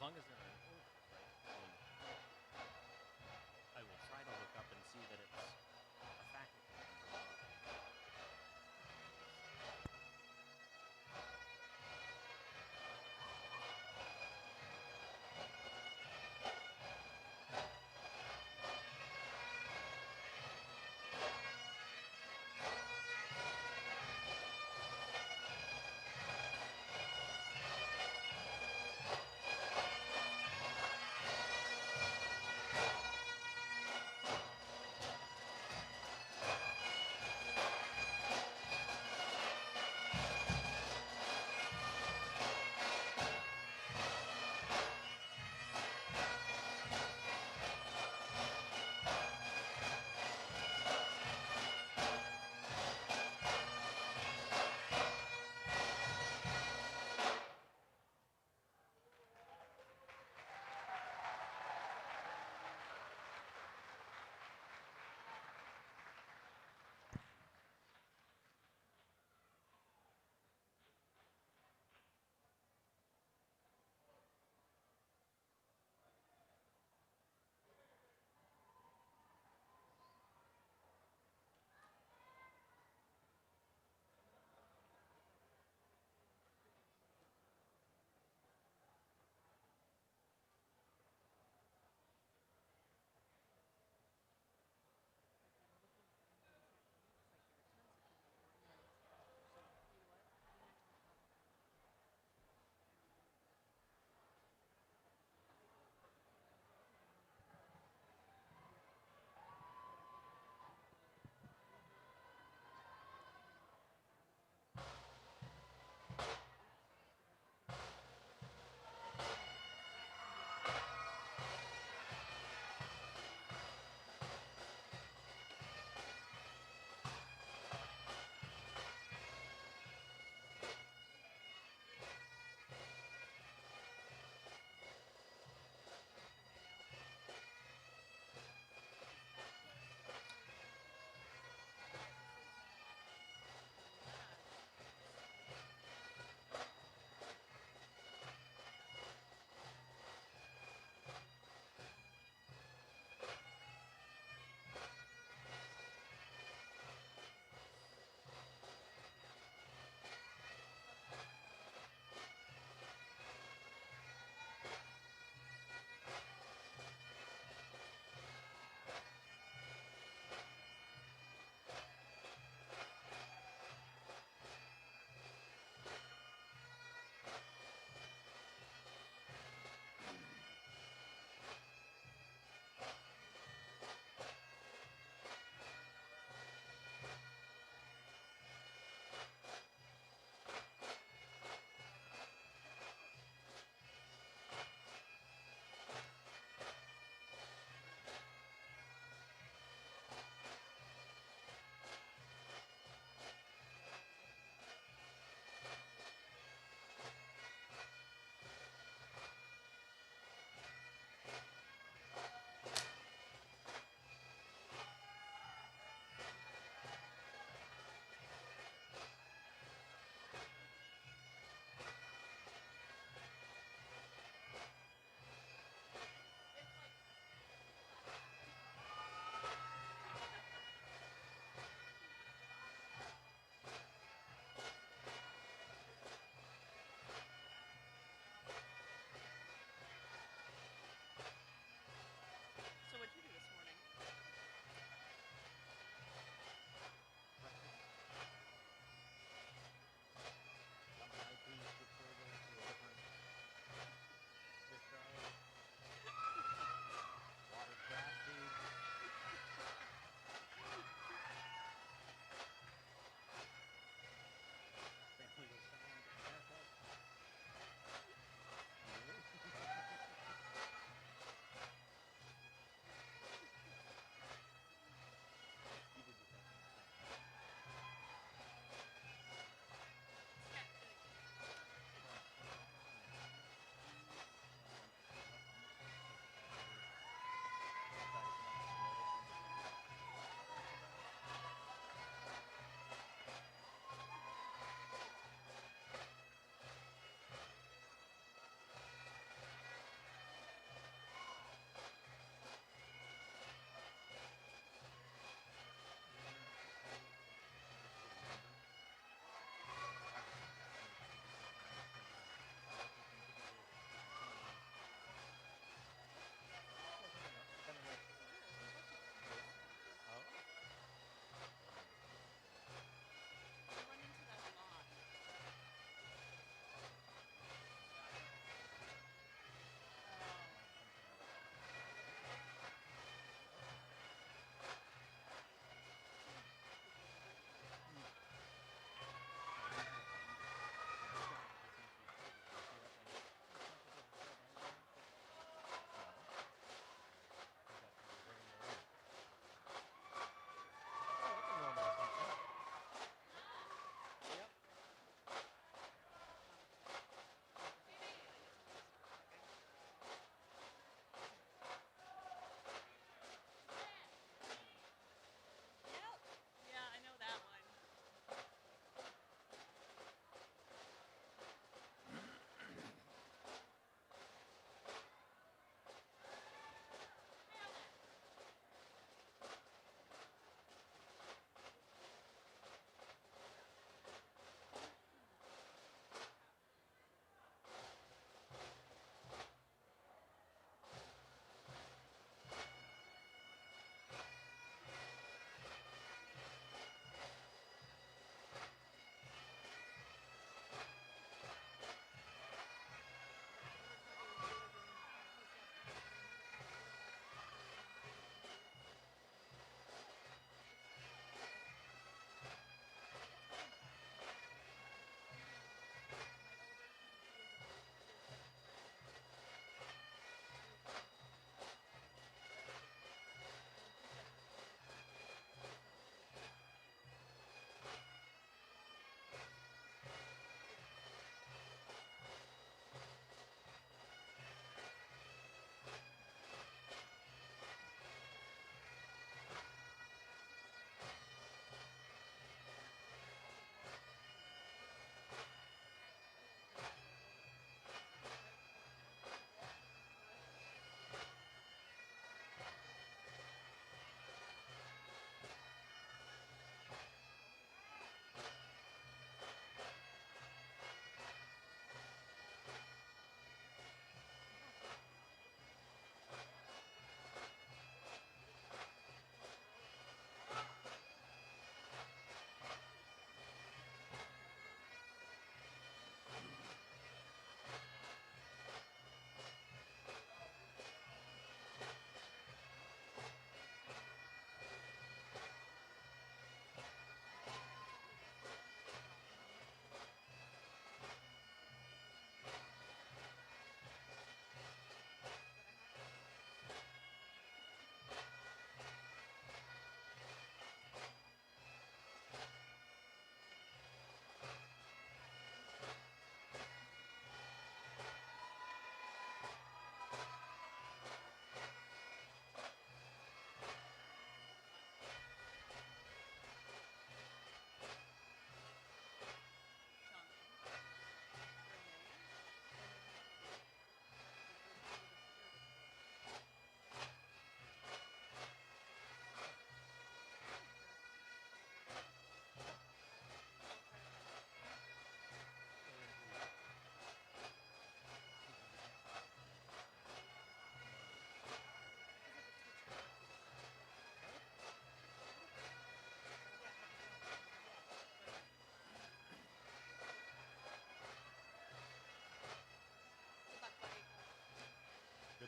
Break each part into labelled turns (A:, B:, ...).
A: long as they're in order, right? I will try to look up and see that it's a faculty member.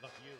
A: with a view.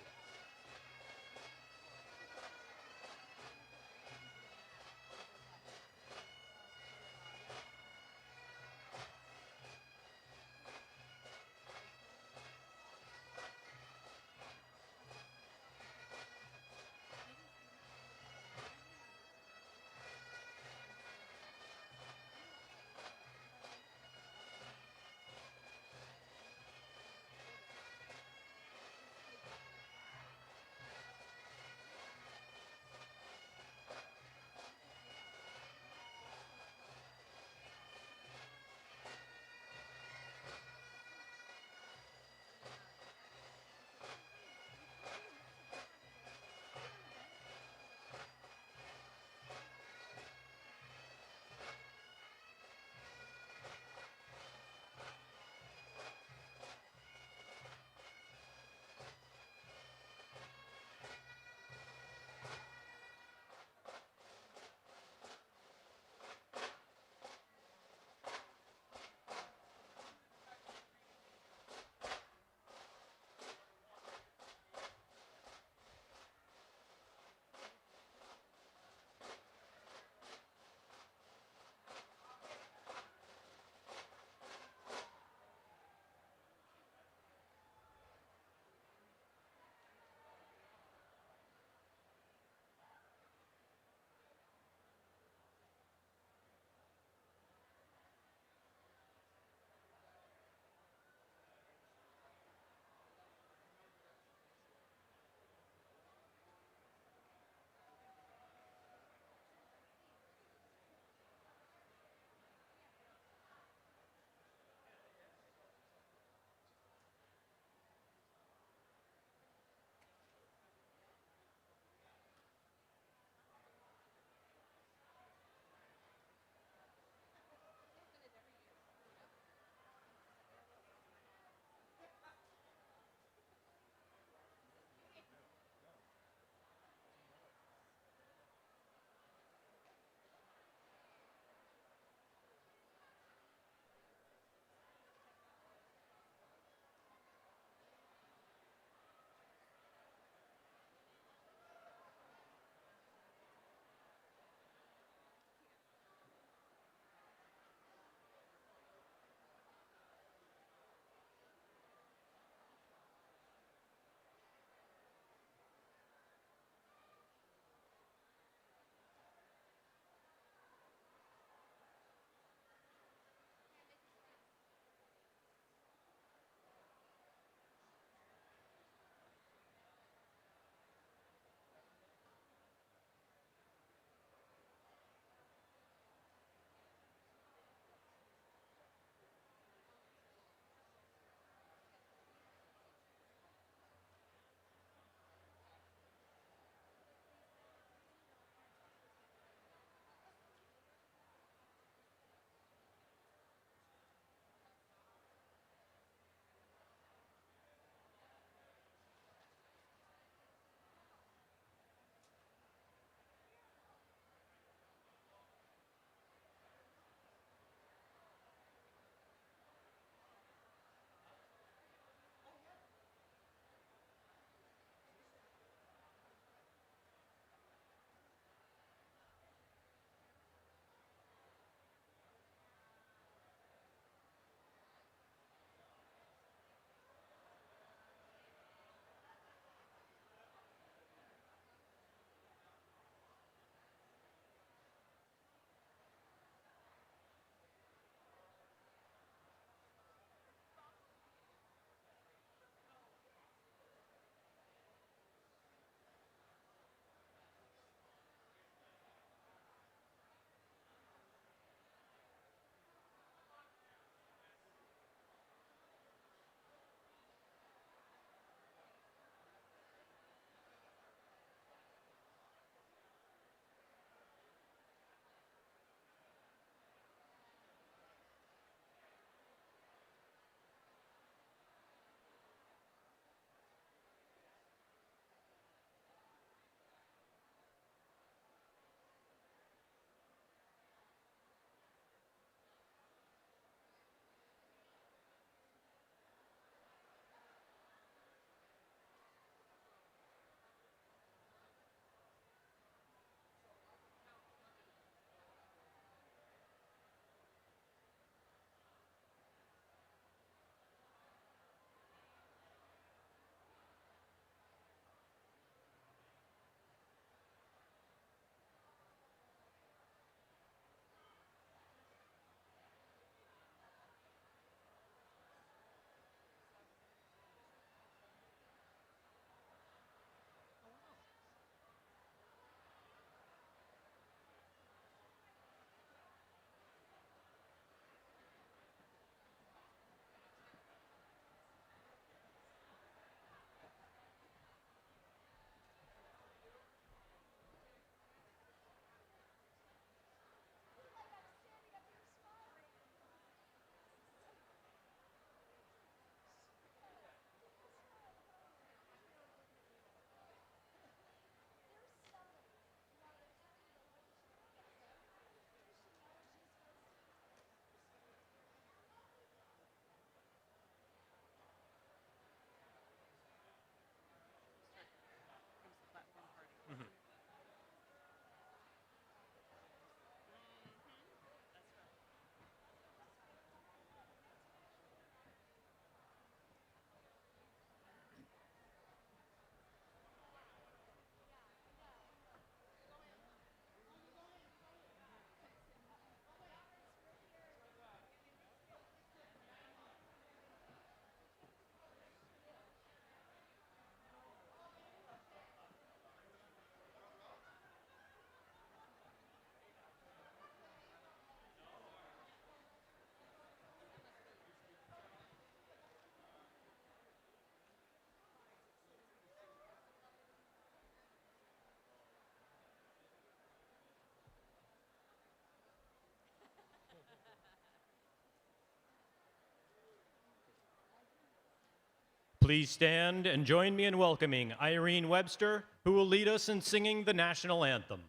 A: Please stand and join me in welcoming Irene Webster, who will lead us in singing the national anthem.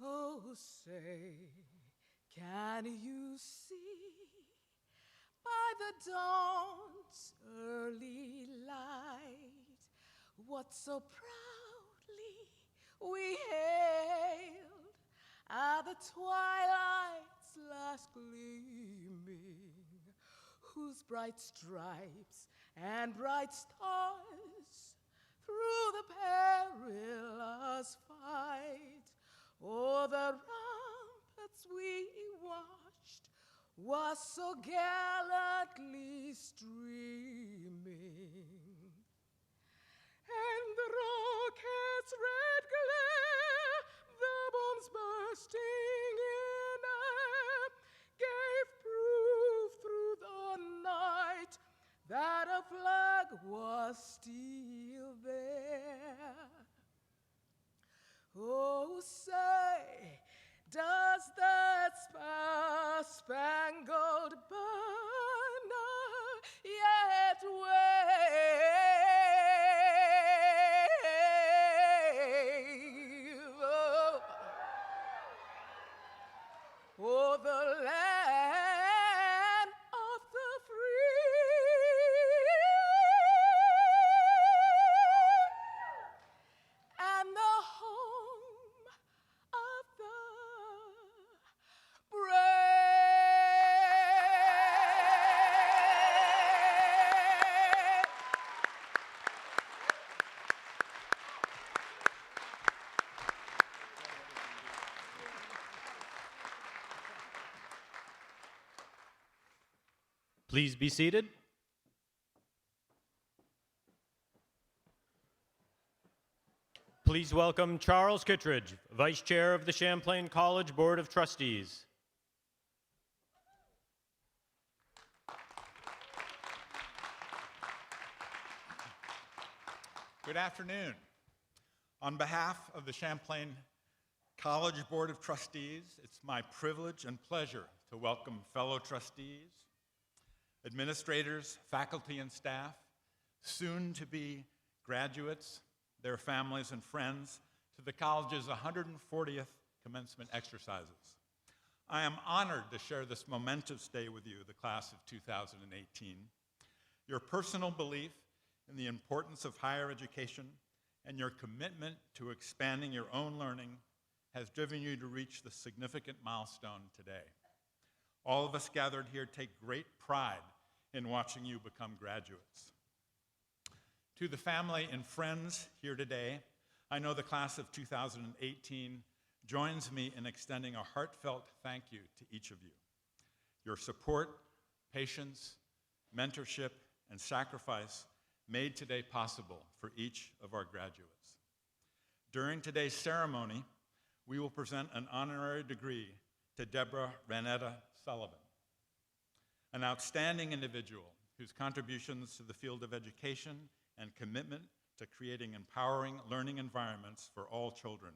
B: Oh, say, can you see by the dawn's early light what so proudly we hailed at the twilight's last gleaming, whose bright stripes and bright stars through the perilous fight o'er the ramparts we watched was so gallantly streaming, and the rocket's red glare, the bombs bursting in air, gave proof through the night that a flag was still there. Oh, say, does that star-spangled banner yet wave? Oh, the land of the free and the home of the brave.
A: Please be seated. Please welcome Charles Kittredge, Vice Chair of the Champlain College Board of Trustees.
C: Good afternoon. On behalf of the Champlain College Board of Trustees, it's my privilege and pleasure to welcome fellow trustees, administrators, faculty and staff, soon-to-be graduates, their families and friends, to the college's 140th commencement exercises. I am honored to share this momentous day with you, the class of 2018. Your personal belief in the importance of higher education and your commitment to expanding your own learning has driven you to reach the significant milestone today. All of us gathered here take great pride in watching you become graduates. To the family and friends here today, I know the class of 2018 joins me in extending a heartfelt thank you to each of you. Your support, patience, mentorship, and sacrifice made today possible for each of our graduates. During today's ceremony, we will present an honorary degree to Deborah Renetta Sullivan, an outstanding individual whose contributions to the field of education and commitment to creating empowering learning environments for all children,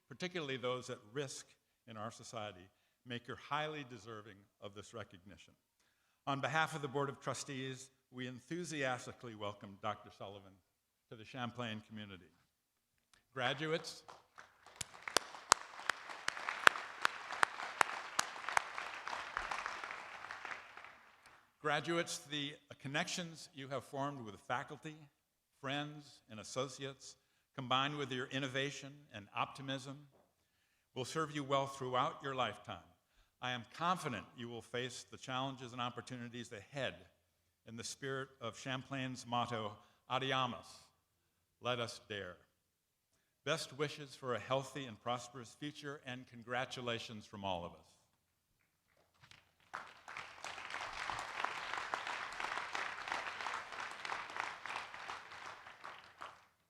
C: particularly those at risk in our society, make her highly deserving of this recognition. On behalf of the Board of Trustees, we enthusiastically welcome Dr. Sullivan to the Champlain community. Graduates, the connections you have formed with faculty, friends, and associates, combined with your innovation and optimism, will serve you well throughout your lifetime. I am confident you will face the challenges and opportunities ahead in the spirit of Champlain's motto, Adiamus, let us dare. Best wishes for a healthy and prosperous future, and congratulations from all of us.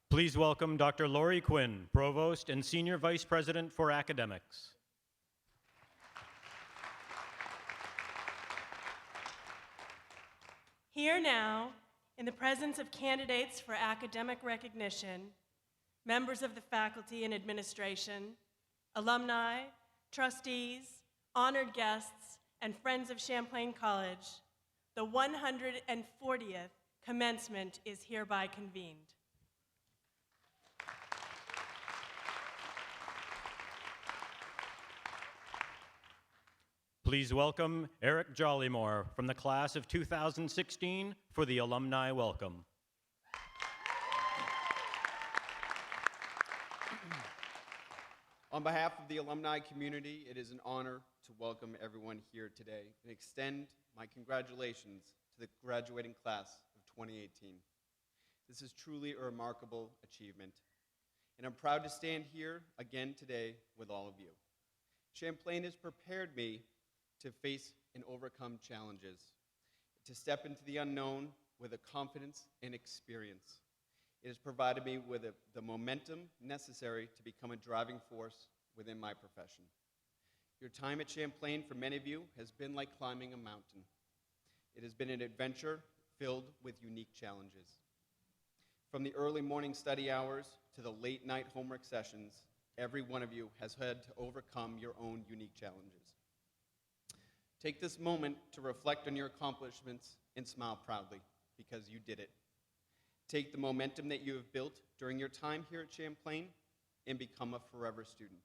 A: Please welcome Dr. Laurie Quinn, Provost and Senior Vice President for Academics.
D: Here now, in the presence of candidates for academic recognition, members of the faculty and administration, alumni, trustees, honored guests, and friends of Champlain College, the 140th Commencement is hereby convened.
A: Please welcome Eric Jollymore from the class of 2016 for the alumni welcome.
E: On behalf of the alumni community, it is an honor to welcome everyone here today and extend my congratulations to the graduating class of 2018. This is truly a remarkable achievement, and I'm proud to stand here again today with all of you. Champlain has prepared me to face and overcome challenges, to step into the unknown with a confidence and experience. It has provided me with the momentum necessary to become a driving force within my profession. Your time at Champlain, for many of you, has been like climbing a mountain. It has been an adventure filled with unique challenges. From the early morning study hours to the late night homework sessions, every one of you has had to overcome your own unique challenges. Take this moment to reflect on your accomplishments and smile proudly, because you did it. Take the momentum that you have built during your time here at Champlain and become a forever student.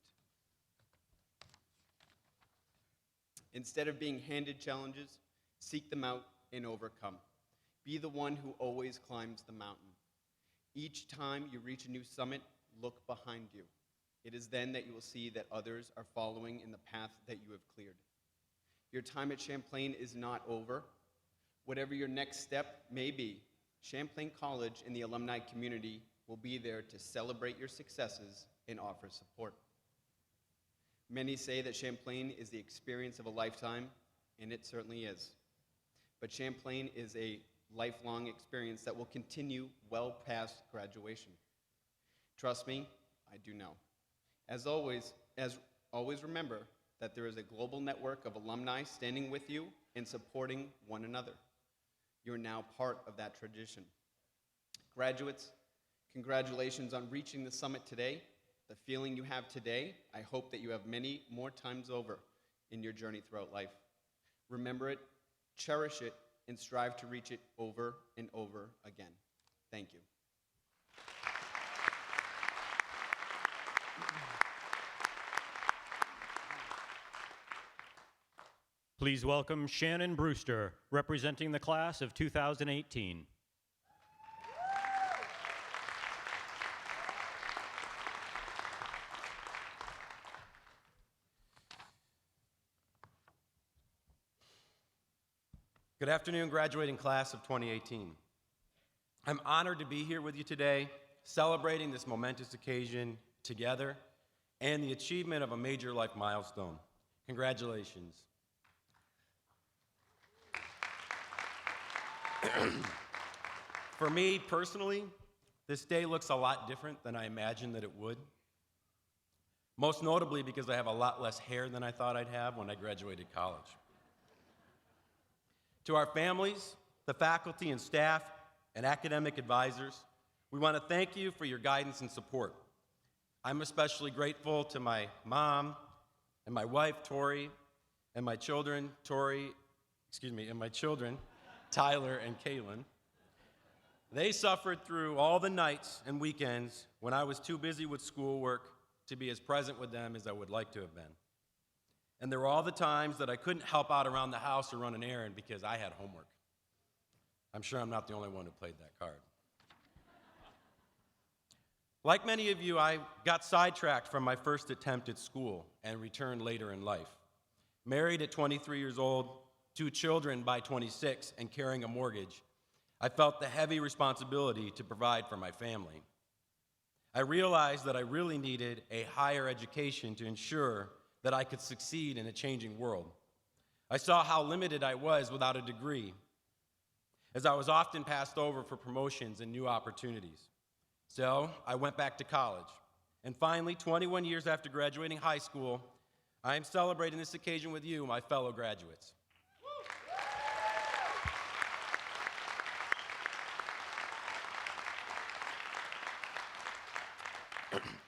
E: Instead of being handed challenges, seek them out and overcome. Be the one who always climbs the mountain. Each time you reach a new summit, look behind you. It is then that you will see that others are following in the path that you have cleared. Your time at Champlain is not over. Whatever your next step may be, Champlain College and the alumni community will be there to celebrate your successes and offer support. Many say that Champlain is the experience of a lifetime, and it certainly is. But Champlain is a lifelong experience that will continue well past graduation. Trust me, I do know. As always, remember that there is a global network of alumni standing with you and supporting one another. You're now part of that tradition. Graduates, congratulations on reaching the summit today. The feeling you have today, I hope that you have many more times over in your journey throughout life. Remember it, cherish it, and strive to reach it over and over again. Thank you.
A: Please welcome Shannon Brewster, representing the class of 2018.
F: Good afternoon, graduating class of 2018. I'm honored to be here with you today, celebrating this momentous occasion together and the achievement of a major life milestone. Congratulations. For me personally, this day looks a lot different than I imagined that it would. Most notably because I have a lot less hair than I thought I'd have when I graduated college. To our families, the faculty and staff, and academic advisors, we want to thank you for your guidance and support. I'm especially grateful to my mom and my wife, Tori, and my children, Tyler and Kaylin. They suffered through all the nights and weekends when I was too busy with schoolwork to be as present with them as I would like to have been. And there were all the times that I couldn't help out around the house or run an errand because I had homework. I'm sure I'm not the only one who played that card. Like many of you, I got sidetracked from my first attempt at school and returned later in life. Married at 23 years old, 2 children by 26, and carrying a mortgage, I felt the heavy responsibility to provide for my family. I realized that I really needed a higher education to ensure that I could succeed in a changing world. I saw how limited I was without a degree, as I was often passed over for promotions and new opportunities. So I went back to college. And finally, 21 years after graduating high school, I am celebrating this occasion with you, my fellow graduates.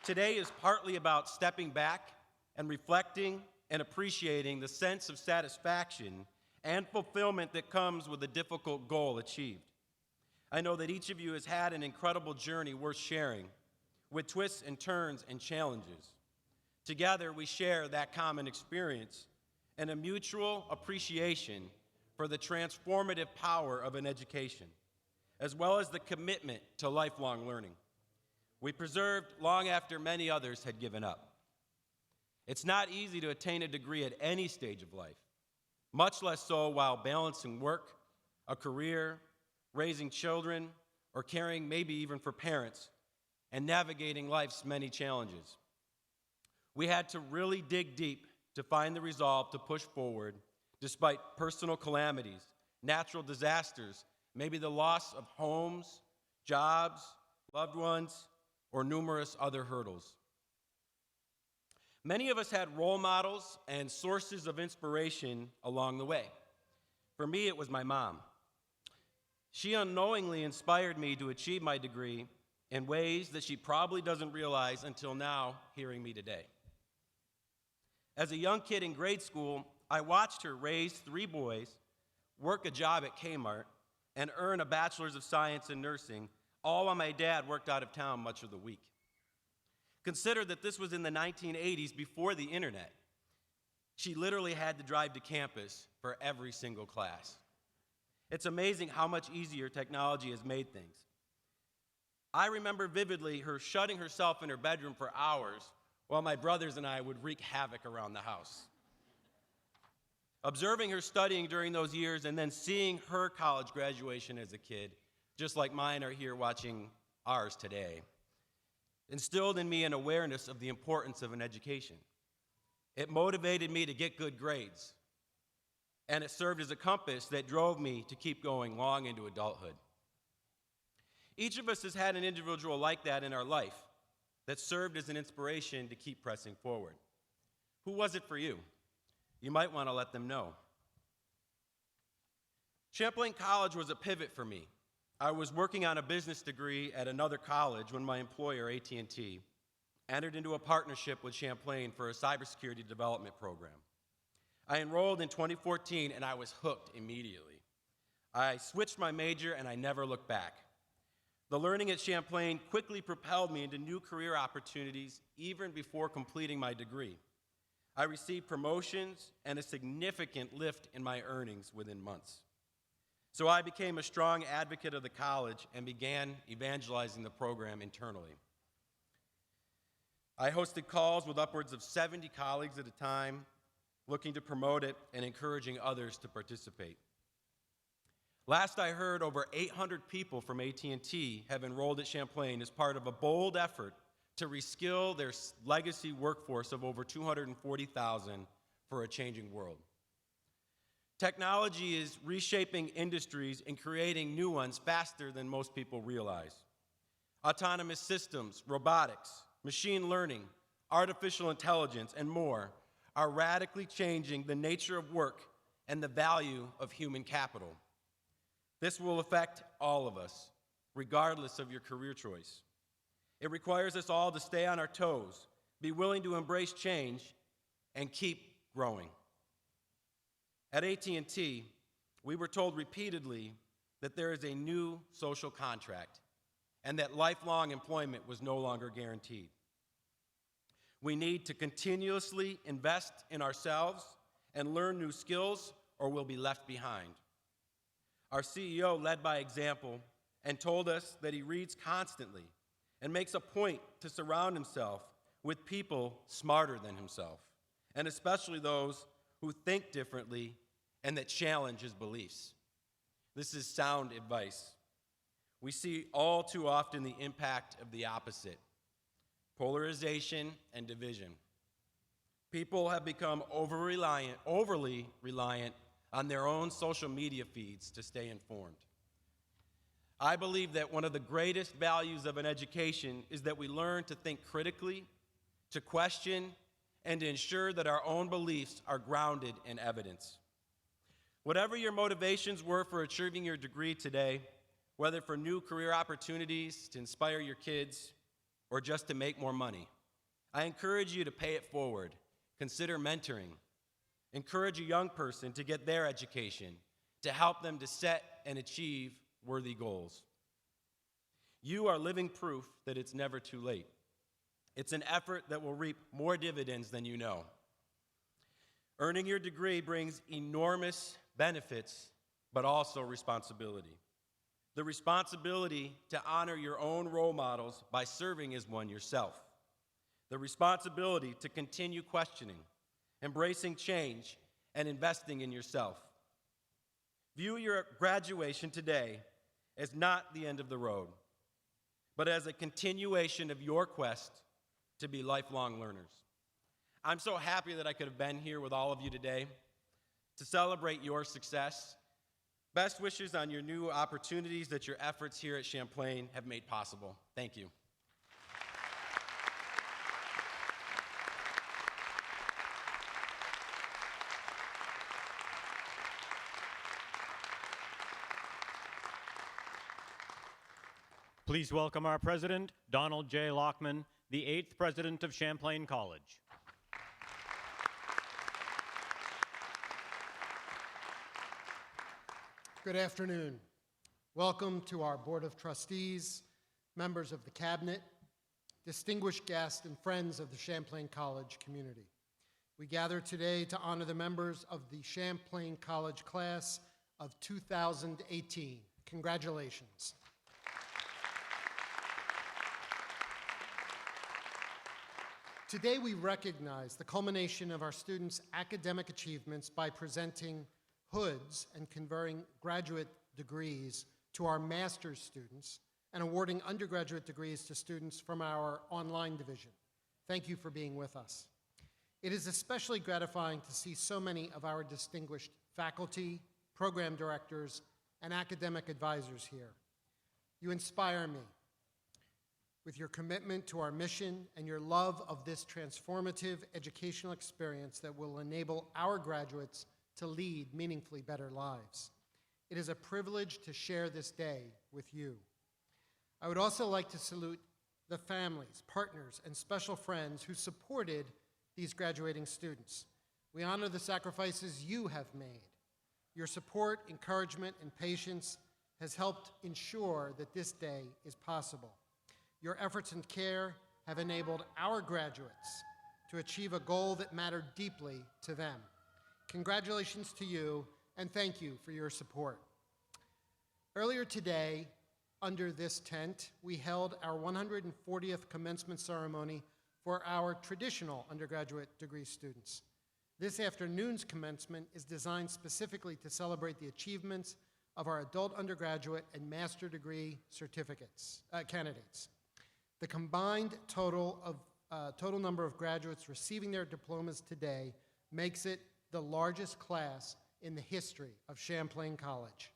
F: Today is partly about stepping back and reflecting and appreciating the sense of satisfaction and fulfillment that comes with a difficult goal achieved. I know that each of you has had an incredible journey worth sharing, with twists and turns and challenges. Together, we share that common experience and a mutual appreciation for the transformative power of an education, as well as the commitment to lifelong learning. We persevered long after many others had given up. It's not easy to attain a degree at any stage of life, much less so while balancing work, a career, raising children, or caring maybe even for parents, and navigating life's many challenges. We had to really dig deep to find the resolve to push forward despite personal calamities, natural disasters, maybe the loss of homes, jobs, loved ones, or numerous other hurdles. Many of us had role models and sources of inspiration along the way. For me, it was my mom. She unknowingly inspired me to achieve my degree in ways that she probably doesn't realize until now, hearing me today. As a young kid in grade school, I watched her raise 3 boys, work a job at Kmart, and earn a Bachelor's of Science in Nursing, all while my dad worked out of town much of the week. Consider that this was in the 1980s before the internet. She literally had to drive to campus for every single class. It's amazing how much easier technology has made things. I remember vividly her shutting herself in her bedroom for hours while my brothers and I would wreak havoc around the house. Observing her studying during those years and then seeing her college graduation as a kid, just like mine are here watching ours today, instilled in me an awareness of the importance of an education. It motivated me to get good grades, and it served as a compass that drove me to keep going long into adulthood. Each of us has had an individual like that in our life that served as an inspiration to keep pressing forward. Who was it for you? You might want to let them know. Champlain College was a pivot for me. I was working on a business degree at another college when my employer, AT&T, entered into a partnership with Champlain for a cybersecurity development program. I enrolled in 2014, and I was hooked immediately. I switched my major, and I never looked back. The learning at Champlain quickly propelled me into new career opportunities even before completing my degree. I received promotions and a significant lift in my earnings within months. So I became a strong advocate of the college and began evangelizing the program internally. I hosted calls with upwards of 70 colleagues at a time, looking to promote it and encouraging others to participate. Last I heard, over 800 people from AT&T have enrolled at Champlain as part of a bold effort to reskill their legacy workforce of over 240,000 for a changing world. Technology is reshaping industries and creating new ones faster than most people realize. Autonomous systems, robotics, machine learning, artificial intelligence, and more are radically changing the nature of work and the value of human capital. This will affect all of us, regardless of your career choice. It requires us all to stay on our toes, be willing to embrace change, and keep growing. At AT&T, we were told repeatedly that there is a new social contract and that lifelong employment was no longer guaranteed. We need to continuously invest in ourselves and learn new skills, or we'll be left behind. Our CEO led by example and told us that he reads constantly and makes a point to surround himself with people smarter than himself, and especially those who think differently and that challenge his beliefs. This is sound advice. We see all too often the impact of the opposite: polarization and division. People have become overly reliant on their own social media feeds to stay informed. I believe that one of the greatest values of an education is that we learn to think critically, to question, and to ensure that our own beliefs are grounded in evidence. Whatever your motivations were for achieving your degree today, whether for new career opportunities, to inspire your kids, or just to make more money, I encourage you to pay it forward. Consider mentoring. Encourage a young person to get their education, to help them to set and achieve worthy goals. You are living proof that it's never too late. It's an effort that will reap more dividends than you know. Earning your degree brings enormous benefits, but also responsibility. The responsibility to honor your own role models by serving as one yourself. The responsibility to continue questioning, embracing change, and investing in yourself. View your graduation today as not the end of the road, but as a continuation of your quest to be lifelong learners. I'm so happy that I could have been here with all of you today to celebrate your success. Best wishes on your new opportunities that your efforts here at Champlain have made possible. Thank you.
A: Please welcome our president, Donald J. Lockman, the 8th president of Champlain College.
G: Good afternoon. Welcome to our Board of Trustees, members of the Cabinet, distinguished guests, and friends of the Champlain College community. We gather today to honor the members of the Champlain College class of 2018. Congratulations. Today we recognize the culmination of our students' academic achievements by presenting hoods and conferring graduate degrees to our master's students and awarding undergraduate degrees to students from our online division. Thank you for being with us. It is especially gratifying to see so many of our distinguished faculty, program directors, and academic advisors here. You inspire me with your commitment to our mission and your love of this transformative educational experience that will enable our graduates to lead meaningfully better lives. It is a privilege to share this day with you. I would also like to salute the families, partners, and special friends who supported these graduating students. We honor the sacrifices you have made. Your support, encouragement, and patience has helped ensure that this day is possible. Your efforts and care have enabled our graduates to achieve a goal that mattered deeply to them. Congratulations to you, and thank you for your support. Earlier today, under this tent, we held our 140th commencement ceremony for our traditional undergraduate degree students. This afternoon's commencement is designed specifically to celebrate the achievements of our adult undergraduate and master degree candidates. The combined total number of graduates receiving their diplomas today makes it the largest class in the history of Champlain College.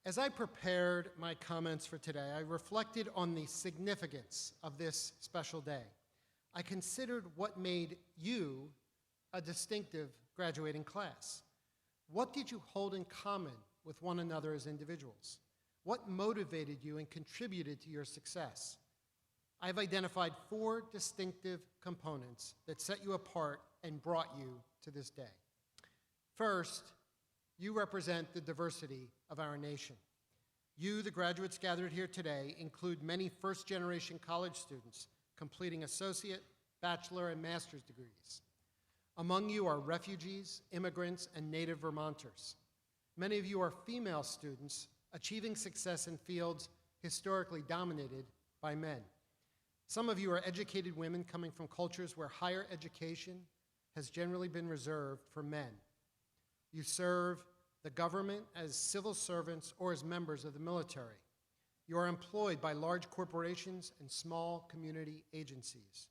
G: As I prepared my comments for today, I reflected on the significance of this special day. I considered what made you a distinctive graduating class. What did you hold in common with one another as individuals? What motivated you and contributed to your success? I've identified 4 distinctive components that set you apart and brought you to this day. First, you represent the diversity of our nation. You, the graduates gathered here today, include many first-generation college students completing associate, bachelor, and master's degrees. Among you are refugees, immigrants, and native Vermonters. Many of you are female students achieving success in fields historically dominated by men. Some of you are educated women coming from cultures where higher education has generally been reserved for men. You serve the government as civil servants or as members of the military. You are employed by large corporations and small community agencies.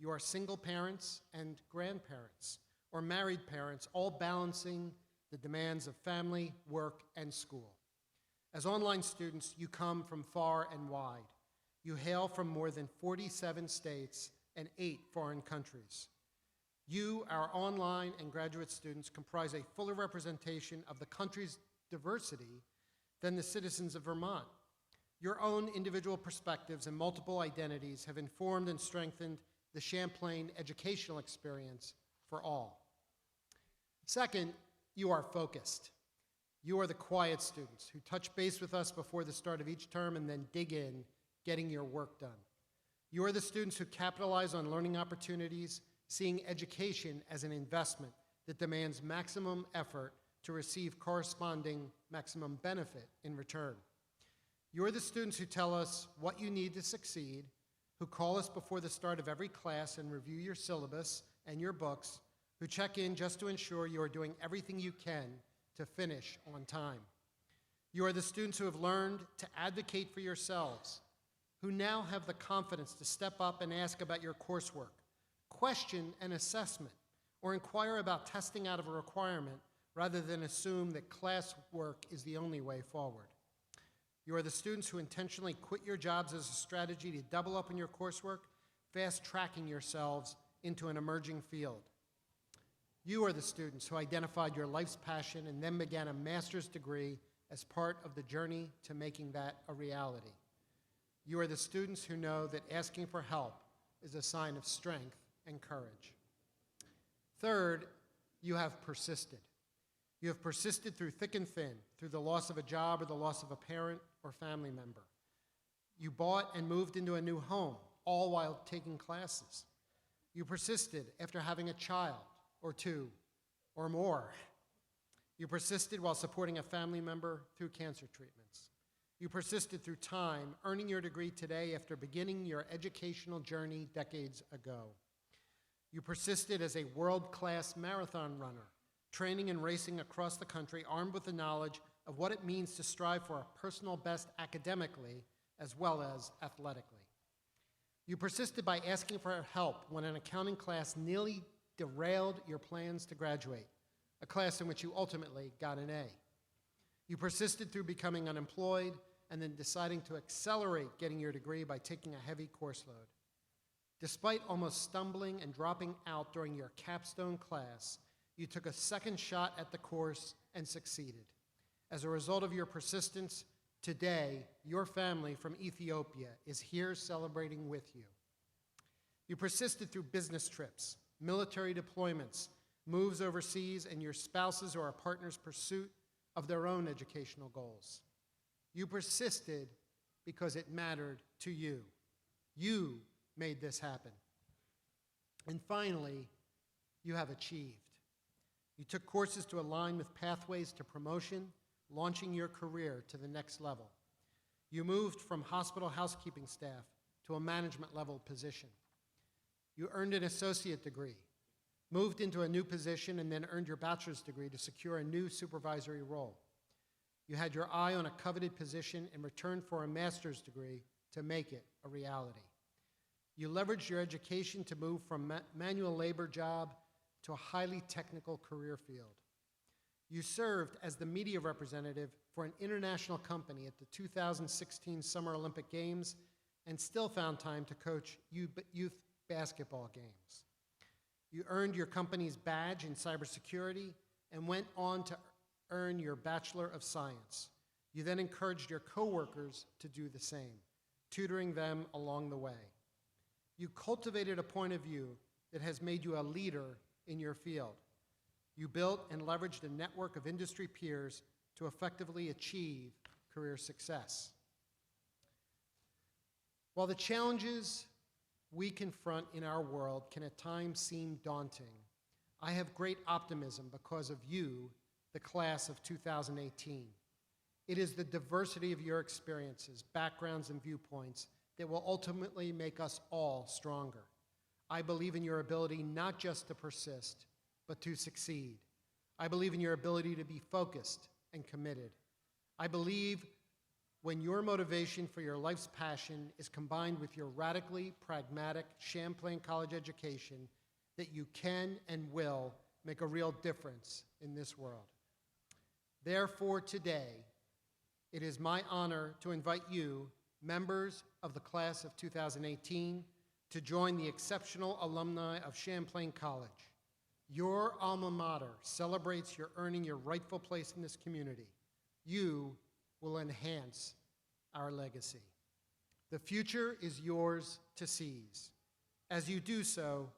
G: You are single parents and grandparents, or married parents, all balancing the demands of family, work, and school. As online students, you come from far and wide. You hail from more than 47 states and 8 foreign countries. You, our online and graduate students, comprise a fuller representation of the countries diversity than the citizens of Vermont. Your own individual perspectives and multiple identities have informed and strengthened the Champlain educational experience for all. Second, you are focused. You are the quiet students who touch base with us before the start of each term and then dig in, getting your work done. You are the students who capitalize on learning opportunities, seeing education as an investment that demands maximum effort to receive corresponding maximum benefit in return. You are the students who tell us what you need to succeed, who call us before the start of every class and review your syllabus and your books, who check in just to ensure you are doing everything you can to finish on time. You are the students who have learned to advocate for yourselves, who now have the confidence to step up and ask about your coursework, question an assessment, or inquire about testing out of a requirement rather than assume that classwork is the only way forward. You are the students who intentionally quit your jobs as a strategy to double up on your coursework, fast-tracking yourselves into an emerging field. You are the students who identified your life's passion and then began a master's degree as part of the journey to making that a reality. You are the students who know that asking for help is a sign of strength and courage. Third, you have persisted. You have persisted through thick and thin, through the loss of a job or the loss of a parent or family member. You bought and moved into a new home, all while taking classes. You persisted after having a child, or two, or more. You persisted while supporting a family member through cancer treatments. You persisted through time, earning your degree today after beginning your educational journey decades ago. You persisted as a world-class marathon runner, training and racing across the country, armed with the knowledge of what it means to strive for a personal best academically as well as athletically. You persisted by asking for help when an accounting class nearly derailed your plans to graduate, a class in which you ultimately got an A. You persisted through becoming unemployed and then deciding to accelerate getting your degree by taking a heavy course load. Despite almost stumbling and dropping out during your capstone class, you took a second shot at the course and succeeded. As a result of your persistence, today, your family from Ethiopia is here celebrating with you. You persisted through business trips, military deployments, moves overseas, and your spouses or a partner's pursuit of their own educational goals. You persisted because it mattered to you. You made this happen. And finally, you have achieved. You took courses to align with pathways to promotion, launching your career to the next level. You moved from hospital housekeeping staff to a management level position. You earned an associate degree, moved into a new position, and then earned your bachelor's degree to secure a new supervisory role. You had your eye on a coveted position in return for a master's degree to make it a reality. You leveraged your education to move from manual labor job to a highly technical career field. You served as the media representative for an international company at the 2016 Summer Olympic Games and still found time to coach youth basketball games. You earned your company's badge in cybersecurity and went on to earn your Bachelor of Science. You then encouraged your coworkers to do the same, tutoring them along the way. You cultivated a point of view that has made you a leader in your field. You built and leveraged a network of industry peers to effectively achieve career success. While the challenges we confront in our world can at times seem daunting, I have great optimism because of you, the class of 2018. It is the diversity of your experiences, backgrounds, and viewpoints that will ultimately make us all stronger. I believe in your ability not just to persist, but to succeed. I believe in your ability to be focused and committed. I believe when your motivation for your life's passion is combined with your radically pragmatic Champlain College education, that you can and will make a real difference in this world. Therefore, today, it is my honor to invite you, members of the class of 2018, to join the exceptional alumni of Champlain College. Your alma mater celebrates your earning your rightful place in this community. you will enhance our legacy. The future is yours to seize. As you do so,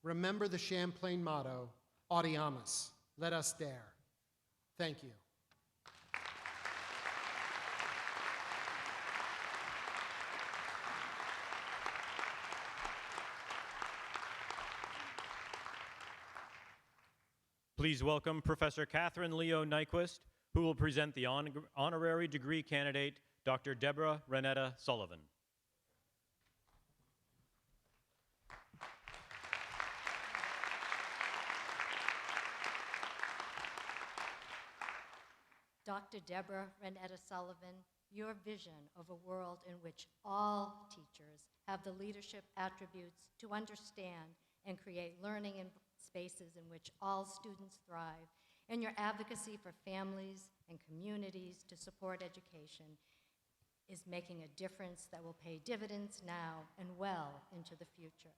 G: remember the Champlain motto, Audiamus, let us dare. Thank you.
A: Please welcome Professor Catherine Leo Nyquist, who will present the honorary degree candidate, Dr. Deborah Renetta Sullivan.
H: Dr. Deborah Renetta Sullivan, your vision of a world in which all teachers have the leadership attributes to understand and create learning spaces in which all students thrive, and your advocacy for families and communities to support education is making a difference that will pay dividends now and well into the future.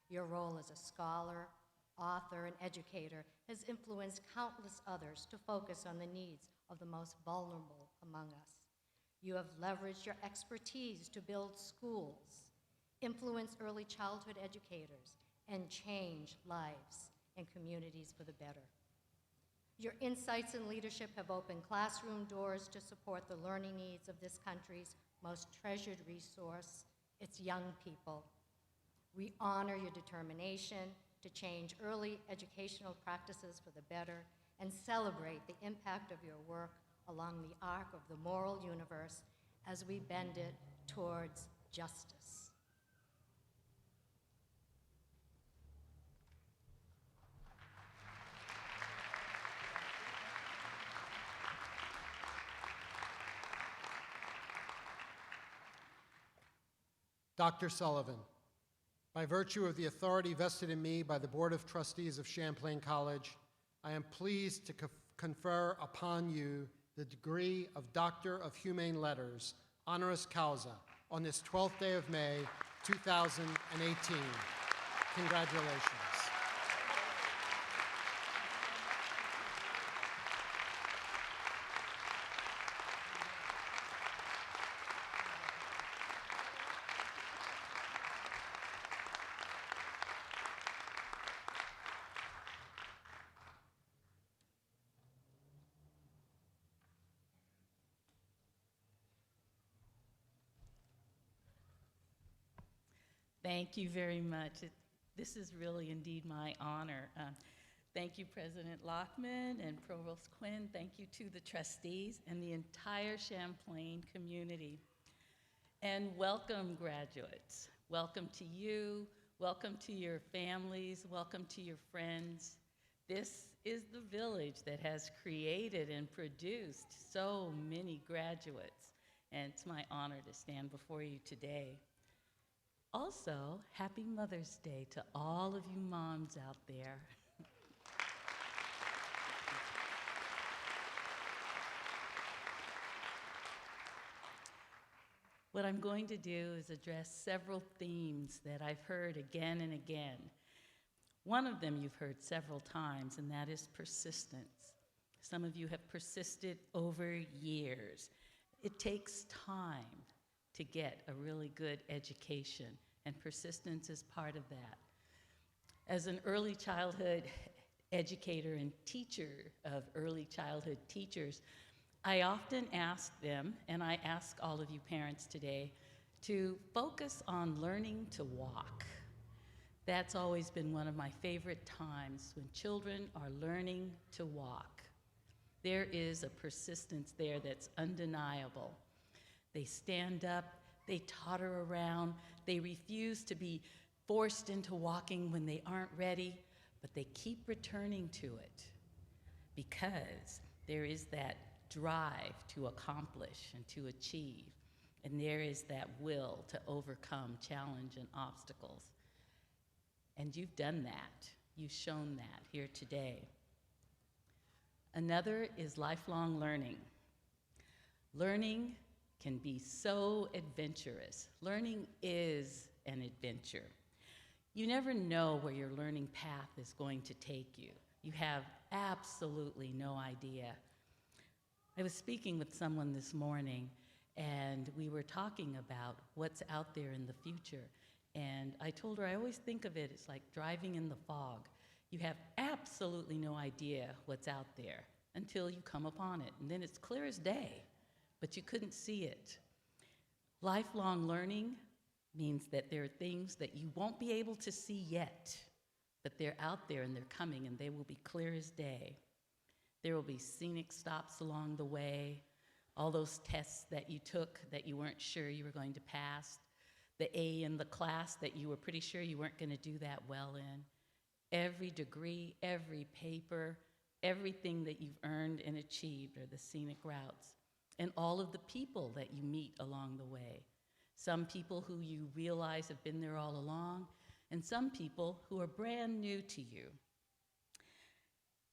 H: Your role as a scholar, author, and educator has influenced countless others to focus on the needs of the most vulnerable among us. You have leveraged your expertise to build schools, influence early childhood educators, and change lives and communities for the better. Your insights and leadership have opened classroom doors to support the learning needs of this country's most treasured resource, its young people. We honor your determination to change early educational practices for the better and celebrate the impact of your work along the arc of the moral universe as we bend it towards justice.
G: Dr. Sullivan, by virtue of the authority vested in me by the Board of Trustees of Champlain College, I am pleased to confer upon you the degree of Doctor of Humane Letters, honoris causa, on this 12th day of May, 2018. Congratulations.
I: Thank you very much. This is really indeed my honor. Thank you, President Lockman and Provost Quinn. Thank you to the trustees and the entire Champlain community. And welcome, graduates. Welcome to you. Welcome to your families. Welcome to your friends. This is the village that has created and produced so many graduates. And it's my honor to stand before you today. Also, happy Mother's Day to all of you moms out there. What I'm going to do is address several themes that I've heard again and again. One of them you've heard several times, and that is persistence. Some of you have persisted over years. It takes time to get a really good education, and persistence is part of that. As an early childhood educator and teacher of early childhood teachers, I often ask them, and I ask all of you parents today, to focus on learning to walk. That's always been one of my favorite times, when children are learning to walk. There is a persistence there that's undeniable. They stand up, they totter around, they refuse to be forced into walking when they aren't ready, but they keep returning to it because there is that drive to accomplish and to achieve, and there is that will to overcome challenge and obstacles. And you've done that. You've shown that here today. Another is lifelong learning. Learning can be so adventurous. Learning is an adventure. You never know where your learning path is going to take you. You have absolutely no idea. I was speaking with someone this morning, and we were talking about what's out there in the future. And I told her I always think of it as like driving in the fog. You have absolutely no idea what's out there until you come upon it. And then it's clear as day, but you couldn't see it. Lifelong learning means that there are things that you won't be able to see yet, but they're out there and they're coming, and they will be clear as day. There will be scenic stops along the way, all those tests that you took that you weren't sure you were going to pass, the A in the class that you were pretty sure you weren't going to do that well in, every degree, every paper, everything that you've earned and achieved are the scenic routes, and all of the people that you meet along the way. Some people who you realize have been there all along, and some people who are brand new to you.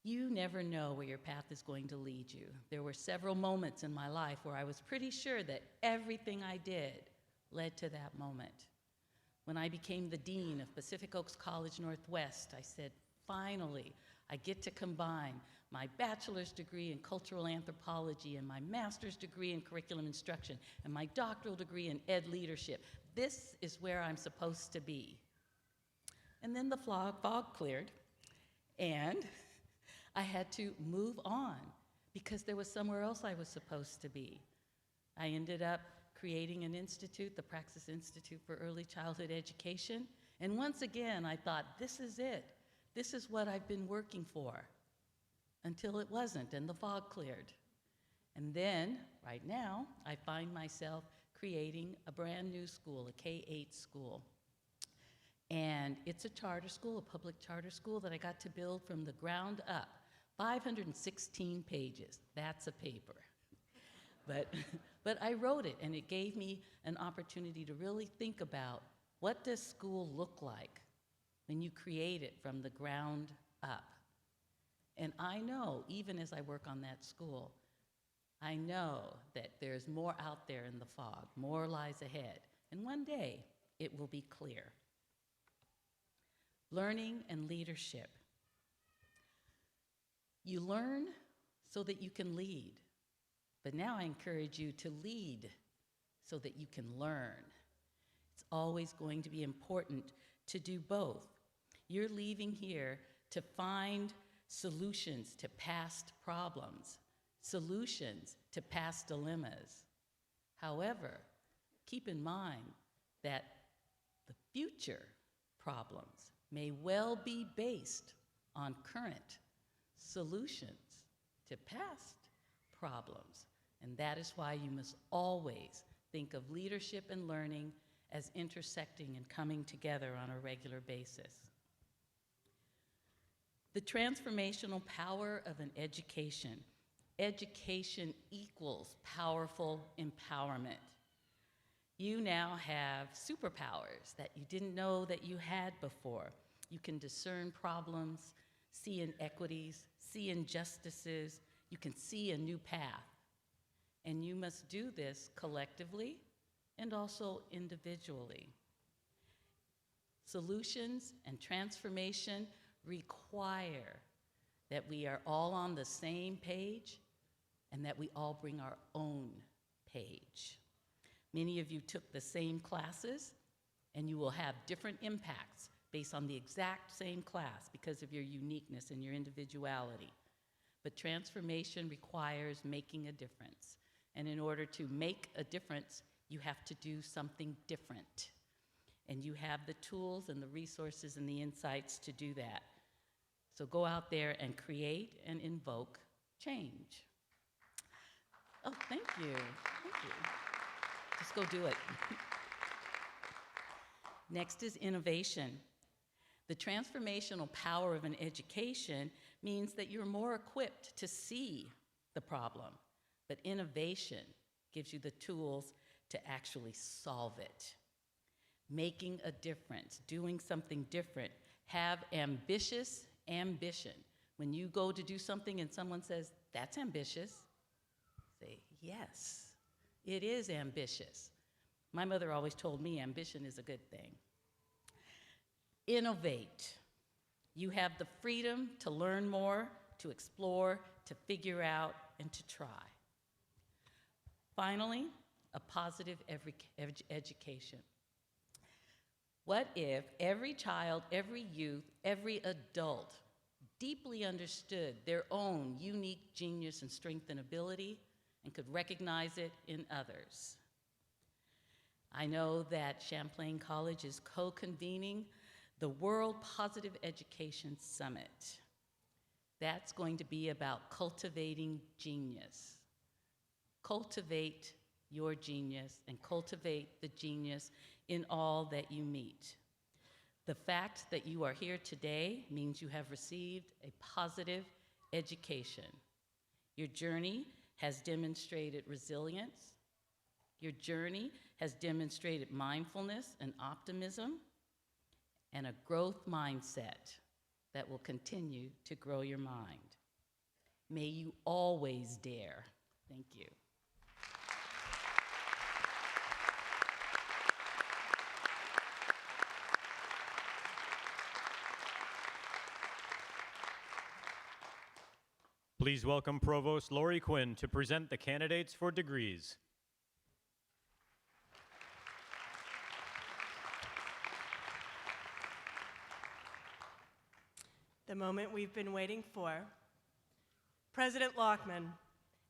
I: You never know where your path is going to lead you. There were several moments in my life where I was pretty sure that everything I did led to that moment. When I became the dean of Pacific Oaks College Northwest, I said, finally, I get to combine my bachelor's degree in cultural anthropology and my master's degree in curriculum instruction and my doctoral degree in ed leadership. This is where I'm supposed to be. And then the fog cleared, and I had to move on because there was somewhere else I was supposed to be. I ended up creating an institute, the Praxis Institute for Early Childhood Education, and once again I thought, this is it. This is what I've been working for, until it wasn't and the fog cleared. And then, right now, I find myself creating a brand new school, a K-8 school. And it's a charter school, a public charter school that I got to build from the ground up. 516 pages, that's a paper. But I wrote it, and it gave me an opportunity to really think about, what does school look like when you create it from the ground up? And I know, even as I work on that school, I know that there's more out there in the fog, more lies ahead, and one day it will be clear. Learning and leadership. You learn so that you can lead, but now I encourage you to lead so that you can learn. It's always going to be important to do both. You're leaving here to find solutions to past problems, solutions to past dilemmas. However, keep in mind that the future problems may well be based on current solutions to past problems. And that is why you must always think of leadership and learning as intersecting and coming together on a regular basis. The transformational power of an education. Education equals powerful empowerment. You now have superpowers that you didn't know that you had before. You can discern problems, see inequities, see injustices. You can see a new path. And you must do this collectively and also individually. Solutions and transformation require that we are all on the same page and that we all bring our own page. Many of you took the same classes, and you will have different impacts based on the exact same class because of your uniqueness and your individuality. But transformation requires making a difference. And in order to make a difference, you have to do something different. And you have the tools and the resources and the insights to do that. So go out there and create and invoke change. Oh, thank you. Thank you. Just go do it. Next is innovation. The transformational power of an education means that you're more equipped to see the problem, but innovation gives you the tools to actually solve it. Making a difference, doing something different. Have ambitious ambition. When you go to do something and someone says, that's ambitious, say, yes, it is ambitious. My mother always told me ambition is a good thing. Innovate. You have the freedom to learn more, to explore, to figure out, and to try. Finally, a positive education. What if every child, every youth, every adult deeply understood their own unique genius and strength and ability and could recognize it in others? I know that Champlain College is co-convening the World Positive Education Summit. That's going to be about cultivating genius. Cultivate your genius and cultivate the genius in all that you meet. The fact that you are here today means you have received a positive education. Your journey has demonstrated resilience. Your journey has demonstrated mindfulness and optimism and a growth mindset that will continue to grow your mind. May you always dare. Thank you.
A: Please welcome Provost Laurie Quinn to present the candidates for degrees.
D: The moment we've been waiting for. President Lockman,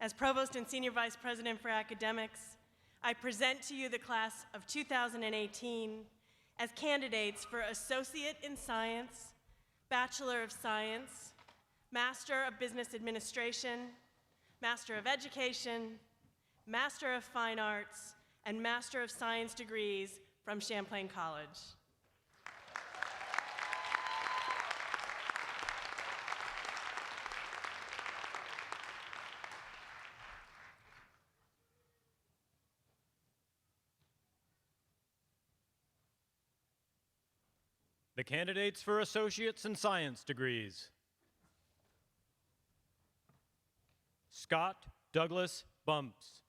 D: as Provost and Senior Vice President for Academics, I present to you the class of 2018 as candidates for Associate in Science, Bachelor of Science, Master of Business Administration, Master of Education, Master of Fine Arts, and Master of Science degrees from Champlain College.
A: The candidates for Associates in Science degrees. Scott Douglas Bumps.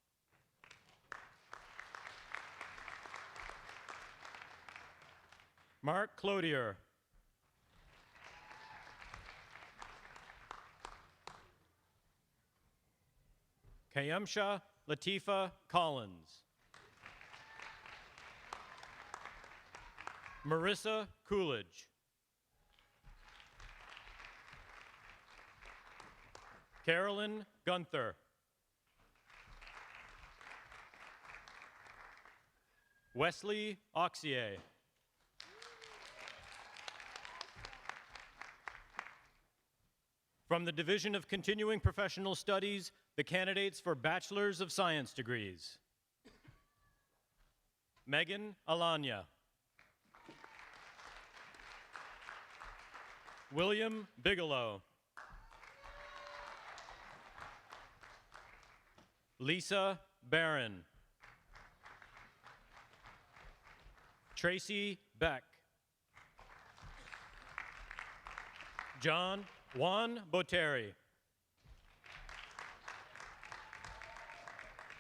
A: Mark Clodier. Kayumsha Latifa Collins. Marissa Coolidge. Carolyn Gunther. Wesley Auxier. From the Division of Continuing Professional Studies, the candidates for Bachelors of Science degrees. Megan Alanya. William Bigelow. Lisa Barron. Tracy Beck. Juan Boteri.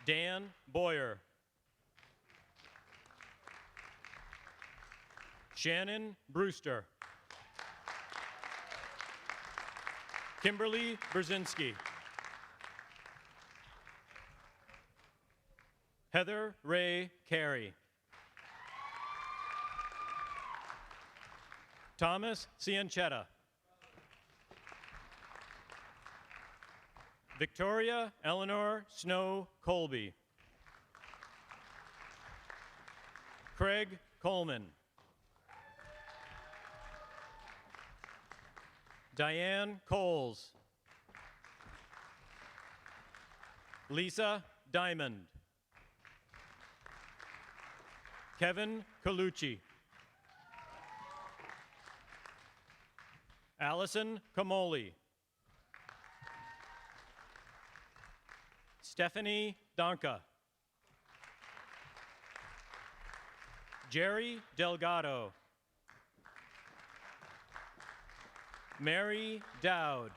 A: Dan Boyer. Shannon Brewster. Kimberly Brzezinski. Heather Ray Carey. Thomas Cianchetta. Victoria Eleanor Snow Colby. Craig Coleman. Diane Coles. Lisa Diamond. Kevin Colucci. Allison Camoli. Stephanie Donka. Jerry Delgado. Mary Dowd.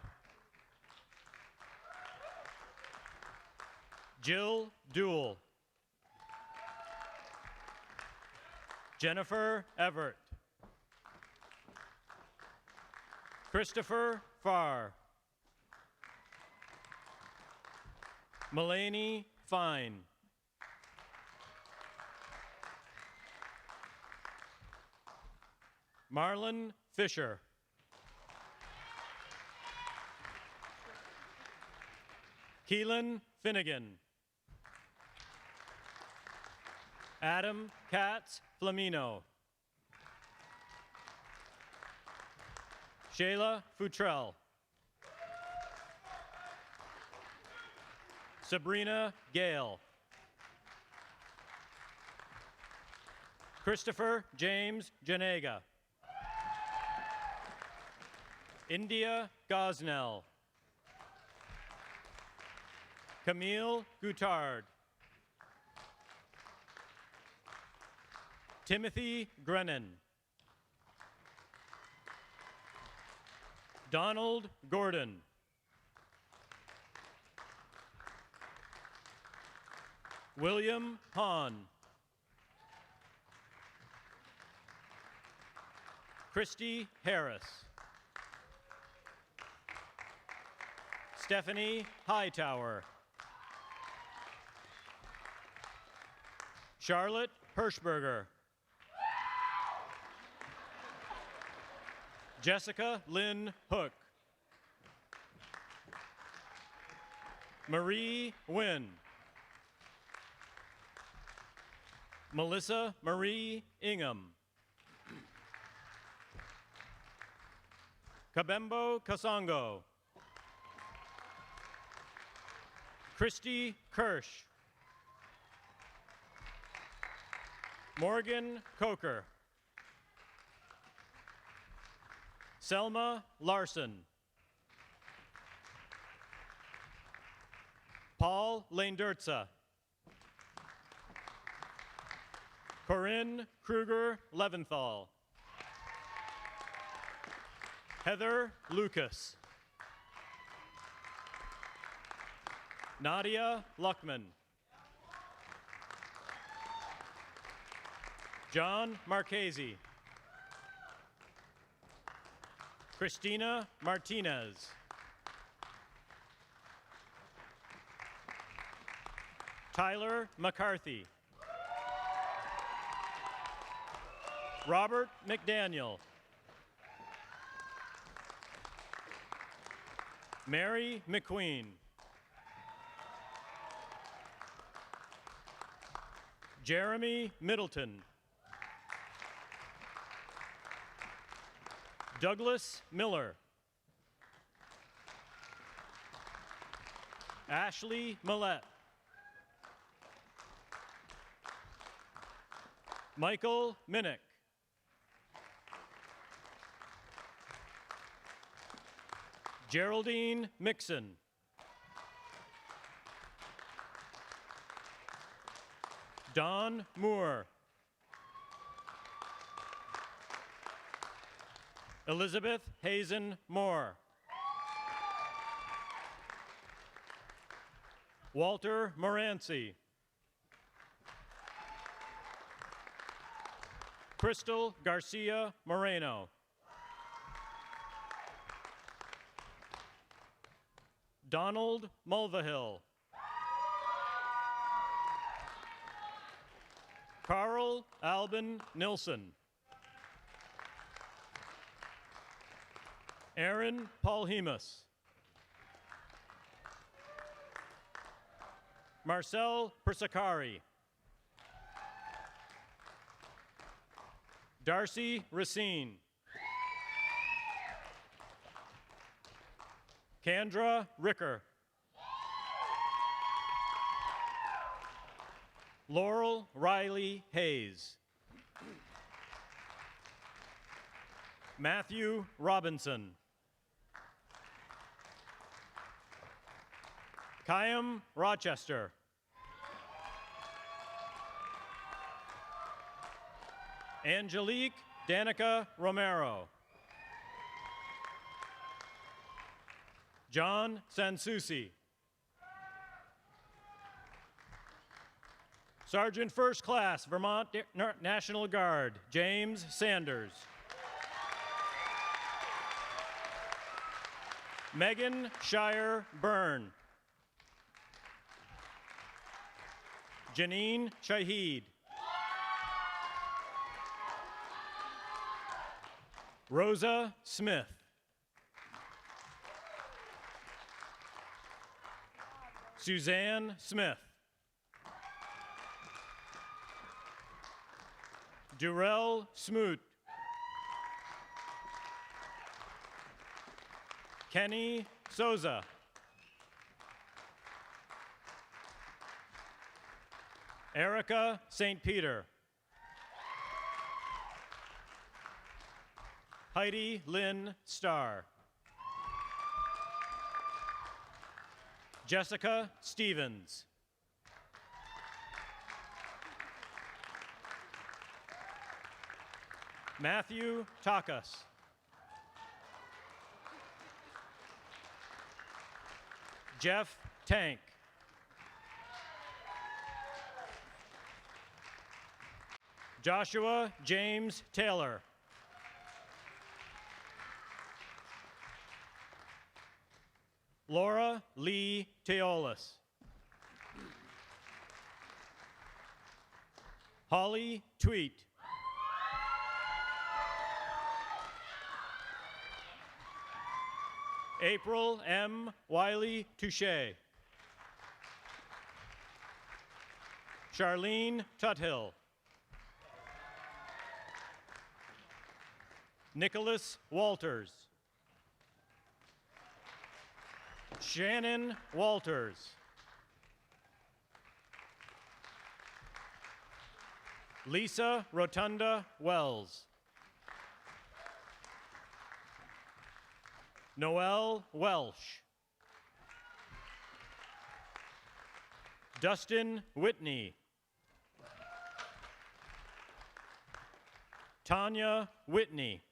A: Jill Duell. Jennifer Everett. Christopher Farr. Mulaney Fine. Marlon Fisher. Keelan Finnegan. Adam Katz Flamino. Shayla Futrell. Sabrina Gale. Christopher James Janega. India Gosnell. Camille Goutard. Timothy Grennan. Donald Gordon. William Hahn. Christy Harris. Stephanie Hightower. Charlotte Hirschberger. Jessica Lynn Hook. Marie Wynn. Melissa Marie Ingham. Kabembo Kasongo. Christy Kirsch. Morgan Coker. Selma Larson. Paul Leindertza. Corinne Kruger Leventhal. Heather Lucas. Nadia Luckman. John Marchese. Christina Martinez. Tyler McCarthy. Robert McDaniel. Mary McQueen. Jeremy Middleton. Douglas Miller. Ashley Millette. Michael Minnick. Geraldine Mixon. Don Moore. Elizabeth Hazen Moore. Walter Moranci. Crystal Garcia Moreno. Donald Mulvihill. Carl Albin Nilsson. Aaron Paulhemus. Marcel Persicari. Darcy Racine. Kendra Ricker. Laurel Riley Hayes. Matthew Robinson. Kyam Rochester. Angelique Danica Romero. John Sansusi. Sergeant First Class, Vermont National Guard, James Sanders. Megan Shire Byrne. Janine Shahid. Rosa Smith. Suzanne Smith. Durell Smoot. Kenny Souza. Erica St. Peter. Heidi Lynn Starr. Jessica Stevens. Matthew Takas. Jeff Tank. Joshua James Taylor. Laura Lee Teolis. Holly Tweet. April M. Wiley Touche. Charlene Tuthill. Nicholas Walters. Shannon Walters. Lisa Rotunda Wells. Noel Welsh. Dustin Whitney. Tanya Whitney.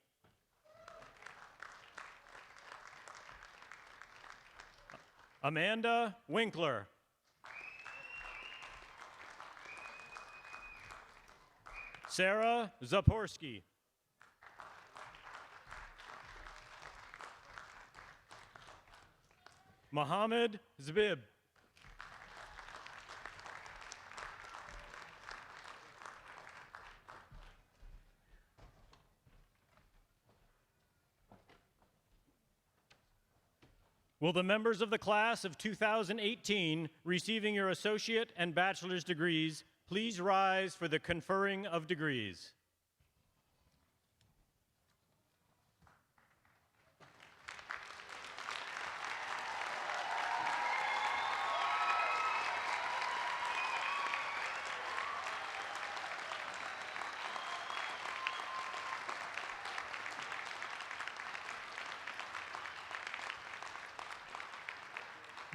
A: Amanda Winkler. Sarah Zaporsky. Mohammed Zbib. Will the members of the class of 2018 receiving your associate and bachelor's degrees please rise for the conferring of degrees?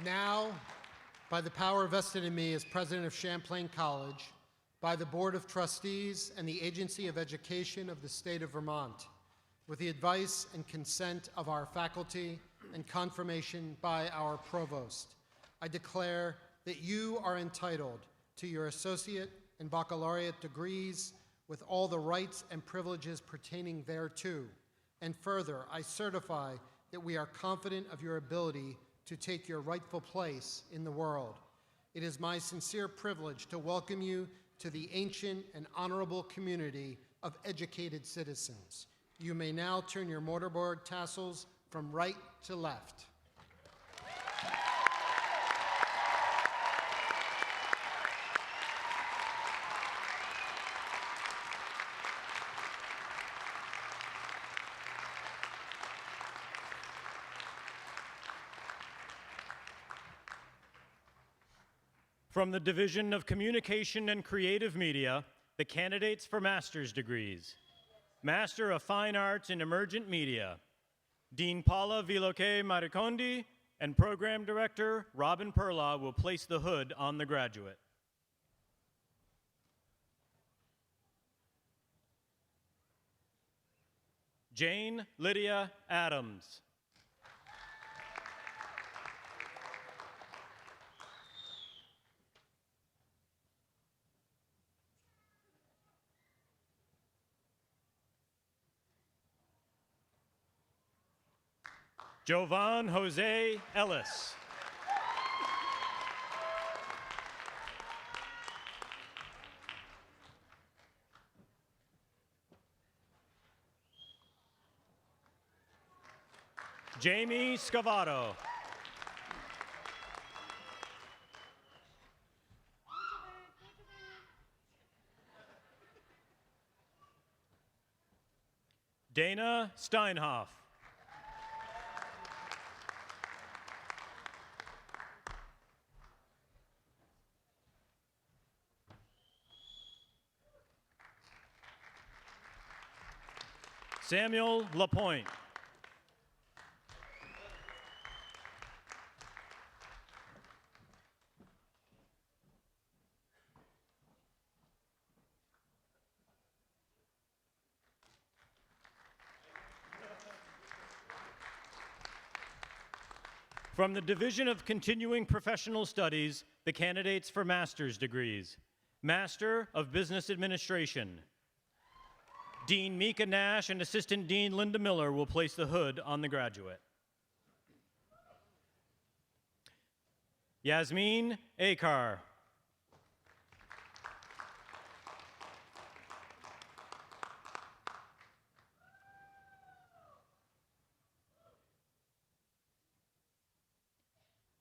G: Now, by the power vested in me as president of Champlain College, by the Board of Trustees and the Agency of Education of the state of Vermont, with the advice and consent of our faculty and confirmation by our Provost, I declare that you are entitled to your associate and baccalaureate degrees with all the rights and privileges pertaining thereto. And further, I certify that we are confident of your ability to take your rightful place in the world. It is my sincere privilege to welcome you to the ancient and honorable community of educated citizens. You may now turn your mortarboard tassels from right to left.
A: From the Division of Communication and Creative Media, the candidates for master's degrees. Master of Fine Arts in Emergent Media, Dean Paula Viloque Maricondi and Program Director Robin Perla will place the hood on the graduate. Jane Lydia Adams. Jovan Jose Ellis. Jamie Scavato. Dana Steinhoff. Samuel Lapointe. From the Division of Continuing Professional Studies, the candidates for master's degrees. Master of Business Administration. Dean Mika Nash and Assistant Dean Linda Miller will place the hood on the graduate. Yasmin Akar.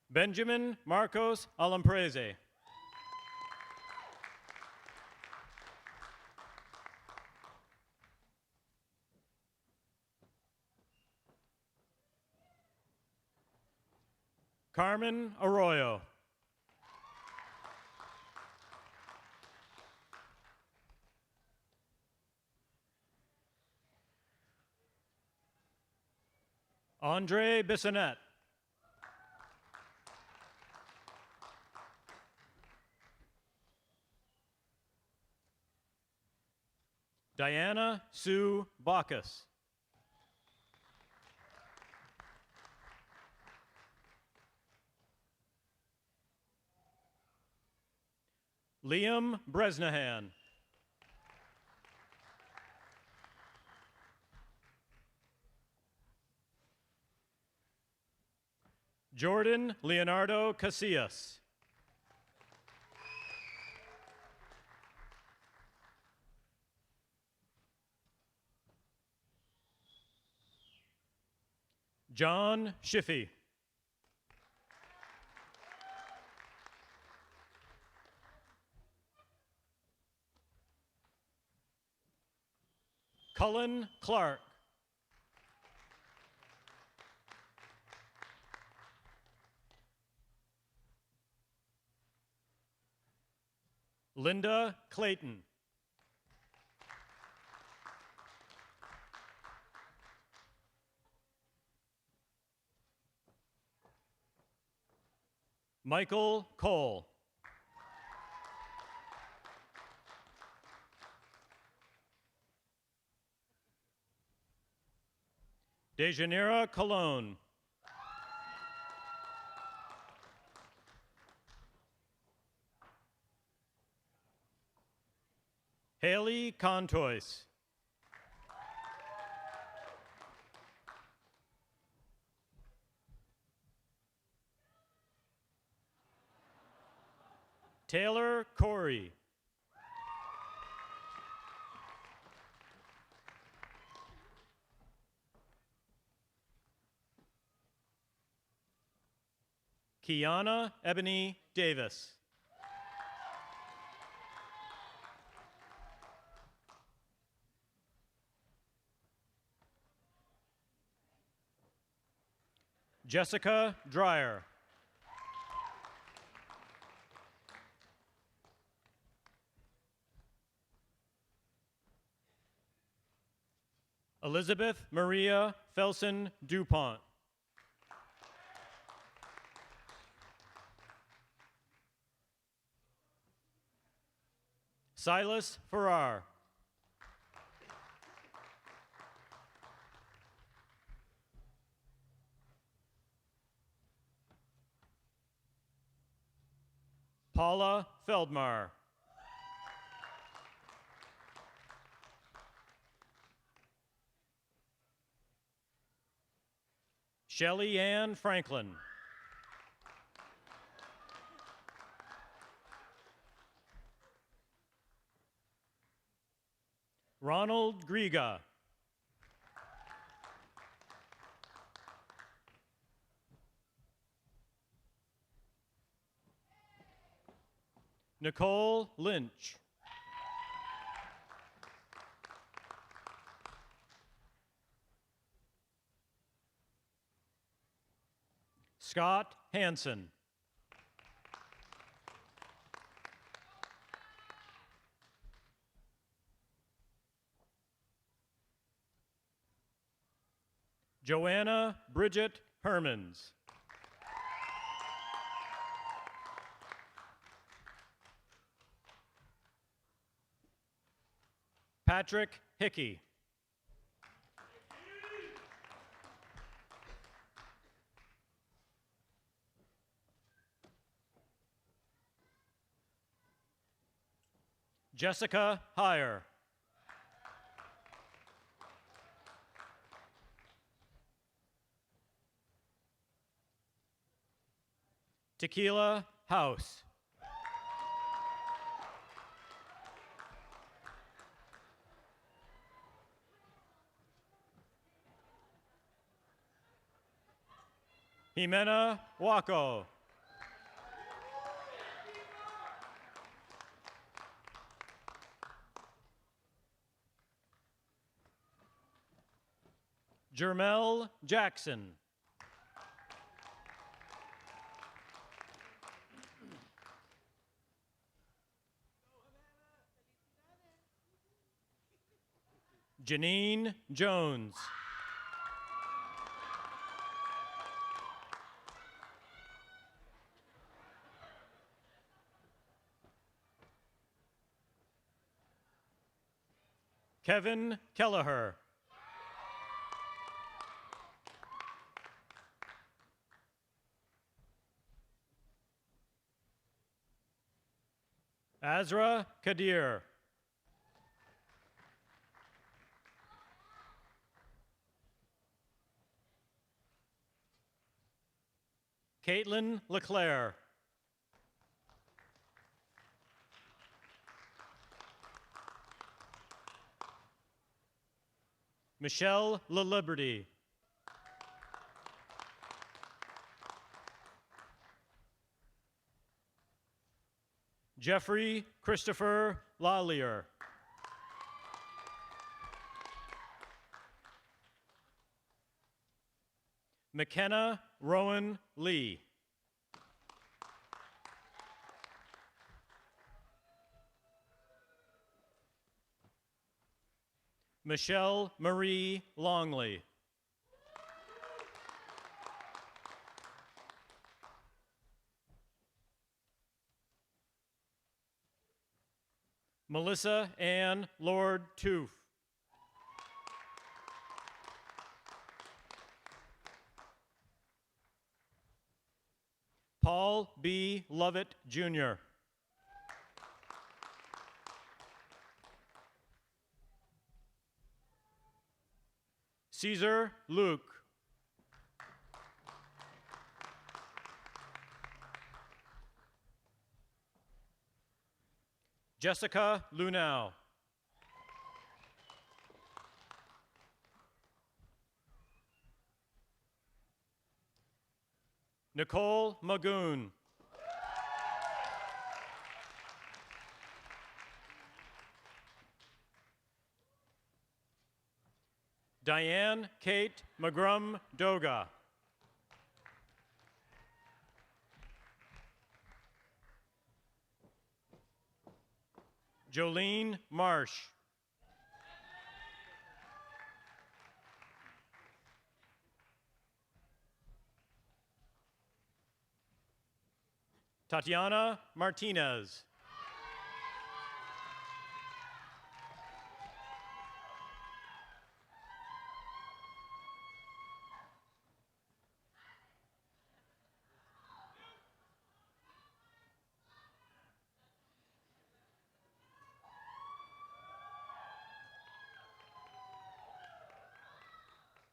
A: Benjamin Marcos Alampreze. Carmen Arroyo. Andre Bissonnette. Diana Sue Bacchus. Liam Bresnahan. Jordan Leonardo Casillas. John Schiffey. Cullen Clark. Linda Clayton. Michael Cole. Dejanira Colon. Haley Contois. Taylor Corey. Kiana Ebony Davis. Jessica Dreyer. Elizabeth Maria Felson DuPont. Silas Farrar. Paula Feldmar. Shelly Ann Franklin. Ronald Griega. Nicole Lynch. Scott Hansen. Joanna Bridget Hermans. Patrick Hickey. Jessica Heyer. Tequila House. Jimena Waco. Jermel Jackson. Janine Jones. Kevin Kelleher. Azra Kadir. Caitlin LeClaire. Michelle LaLiberty. Jeffrey Christopher Lallier. McKenna Rowan Lee. Michelle Marie Longley. Melissa Ann Lord Toof. Paul B. Lovett, Jr. Caesar Luke. Jessica Lunau. Nicole Magoon. Diane Kate McGrum Doga. Jolene Marsh. Tatiana Martinez.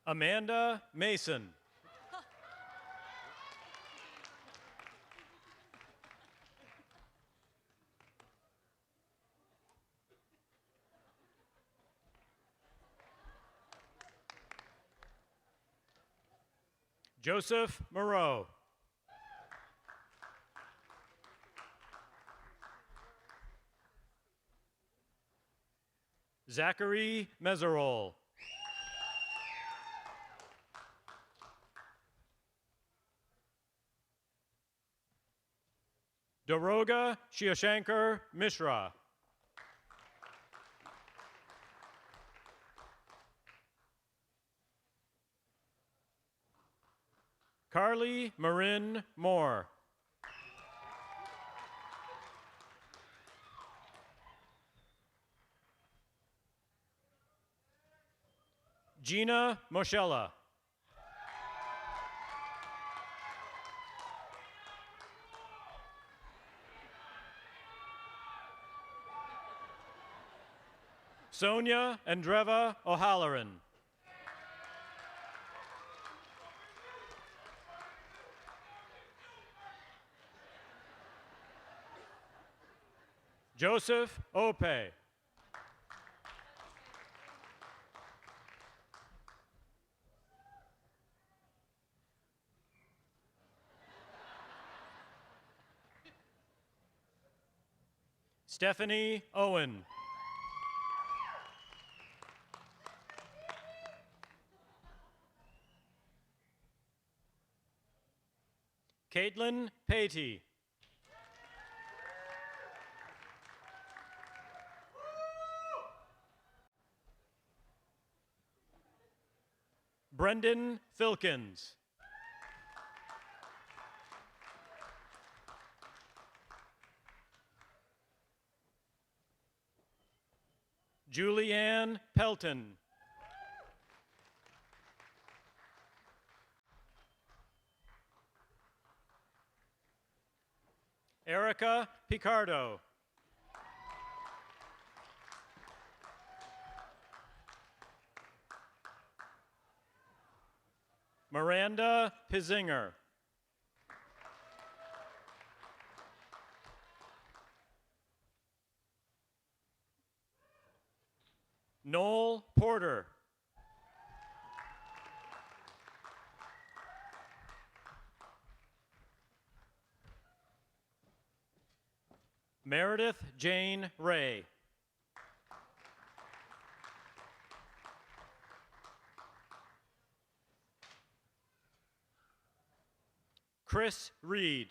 A: Amanda Mason. Joseph Moreau. Zachary Meserole. Daroga Shioshankar Mishra. Carly Marin Moore. Gina Moshella. Sonia Andreva O'Halloran. Joseph Ope. Stephanie Owen. Caitlin Patey. Brendan Filkins. Julianne Pelton. Erica Picardo. Miranda Pizinger. Noel Porter. Meredith Jane Ray. Chris Reed.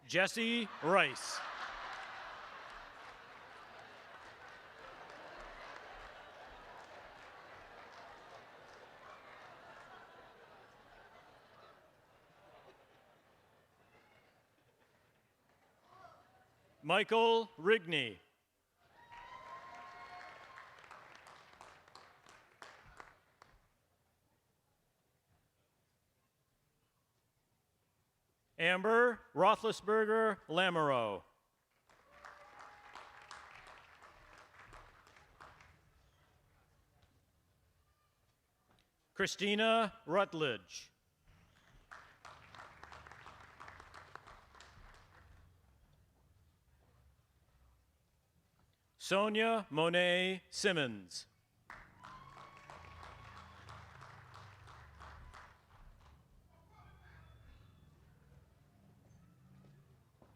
A: Jesse Rice. Michael Rigney. Amber Roethlisberger Lamoureux. Christina Rutledge. Sonia Monet Simmons.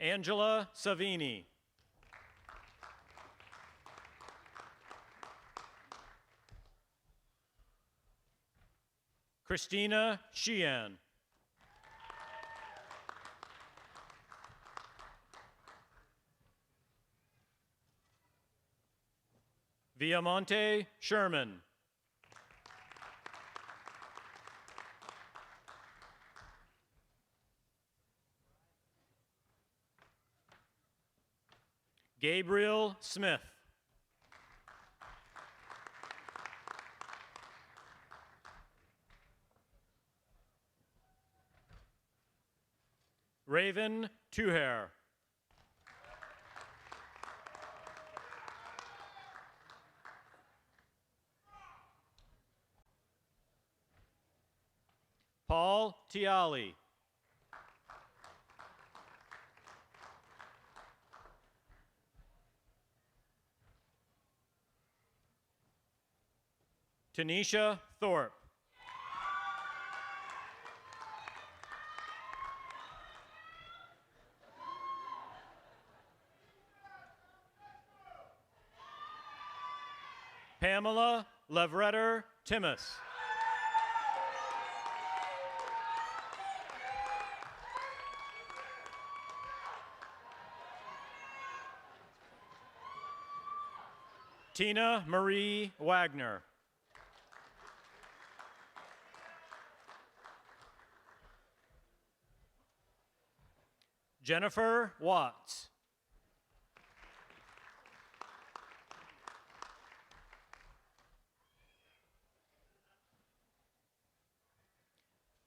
A: Angela Savini. Christina Sheehan. Viamonte Sherman. Gabriel Smith. Raven Tuhair. Paul Tiali. Tanisha Thorpe. Pamela Levretter Timmis. Tina Marie Wagner. Jennifer Watts.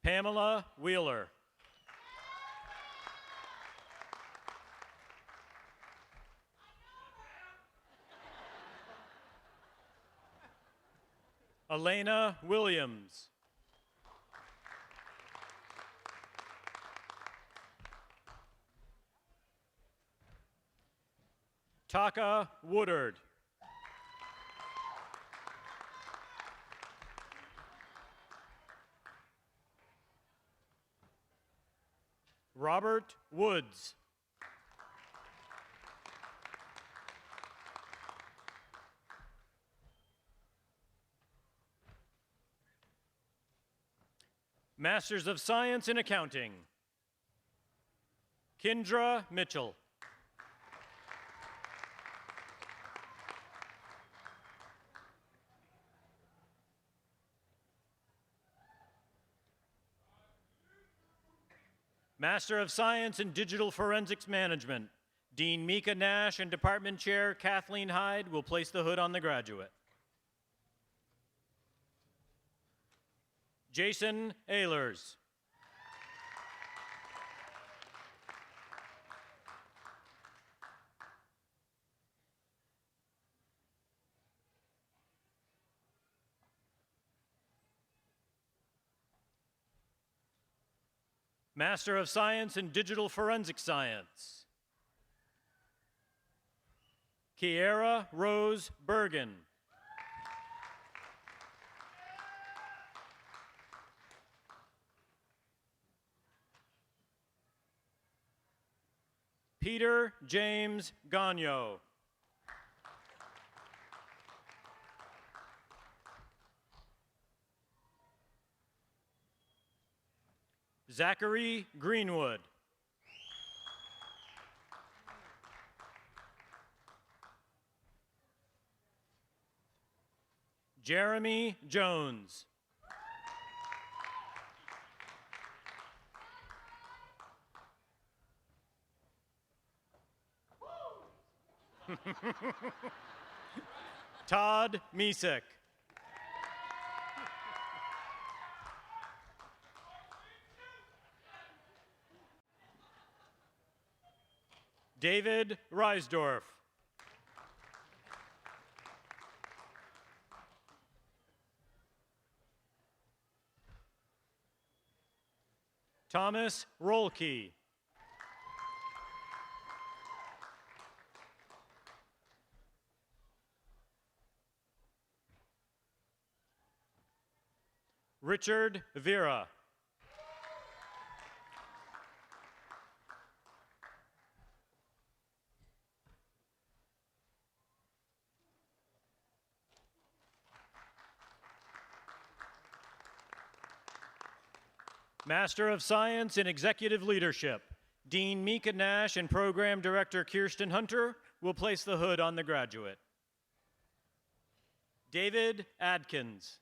A: Pamela Wheeler. Elena Williams. Taka Woodard. Robert Woods. Masters of Science in Accounting. Kendra Mitchell. Master of Science in Digital Forensics Management. Dean Mika Nash and Department Chair Kathleen Hyde will place the hood on the graduate. Jason Ehlers. Master of Science in Digital Forensic Science. Kiera Rose Bergen. Peter James Gagno. Zachary Greenwood. Jeremy Jones. Todd Misek. David Reisdorf. Thomas Rolke. Richard Vera. Master of Science in Executive Leadership. Dean Mika Nash and Program Director Kirsten Hunter will place the hood on the graduate. David Adkins.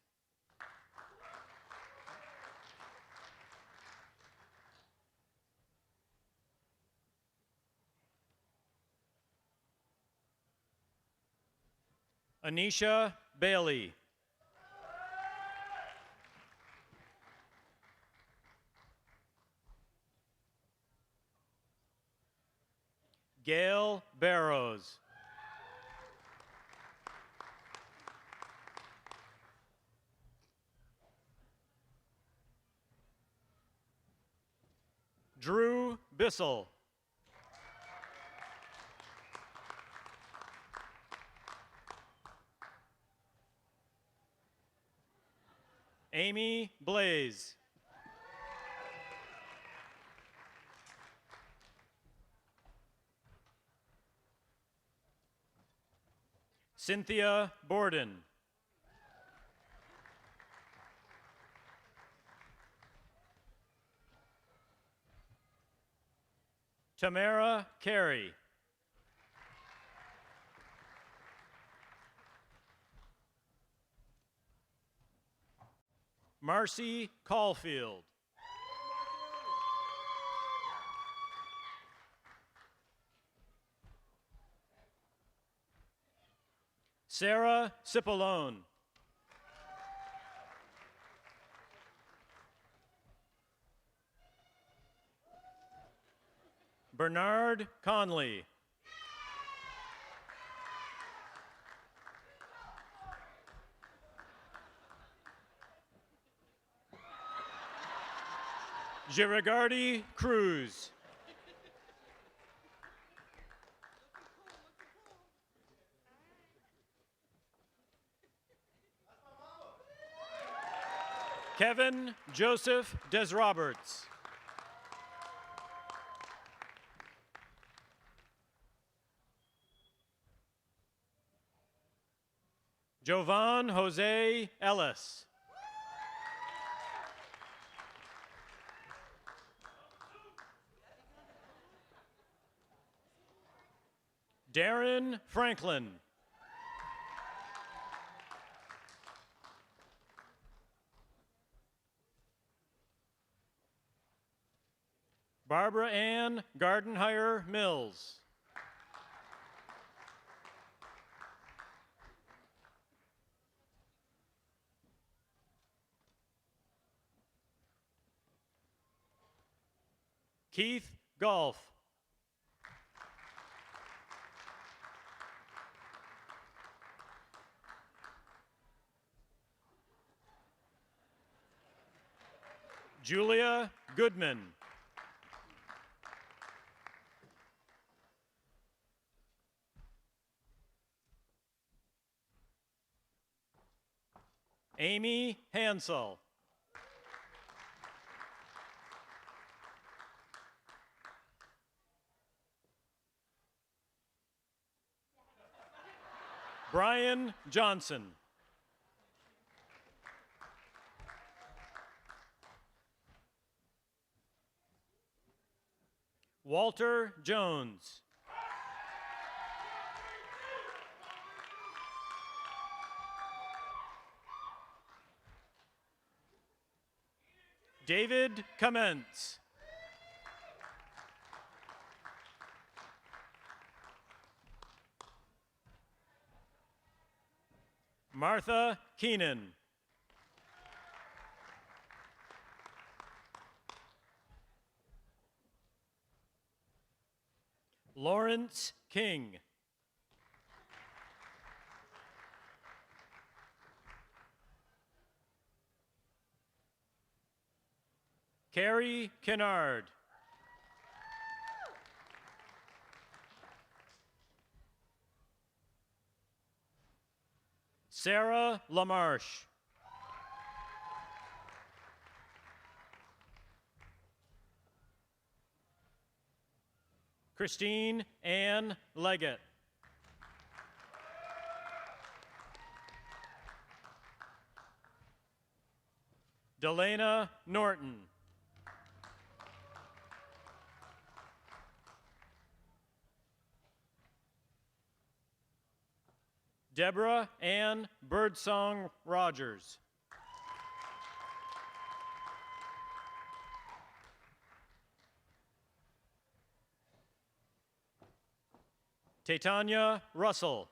A: Anisha Bailey. Gail Barrows. Drew Bissell. Amy Blaze. Cynthia Borden. Tamara Carey. Marcy Caulfield. Sarah Cipollone. Bernard Conley. Girigardi Cruz. Kevin Joseph Desroberts. Jovan Jose Ellis. Darren Franklin. Barbara Ann Gardenhire Mills. Keith Golf. Julia Goodman. Amy Hansel. Brian Johnson. Walter Jones. David Commence. Martha Keenan. Lawrence King. Carrie Kennard. Sarah LaMarche. Christine Ann Leggett. Delana Norton. Deborah Ann Birdsong Rogers. Taitanya Russell.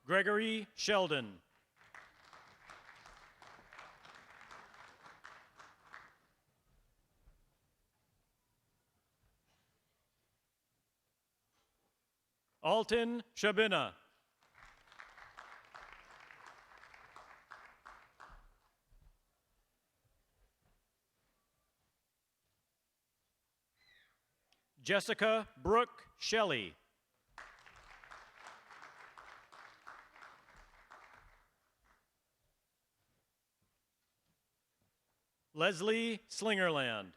A: Gregory Sheldon. Alton Shabina. Jessica Brooke Shelley. Leslie Slingerland.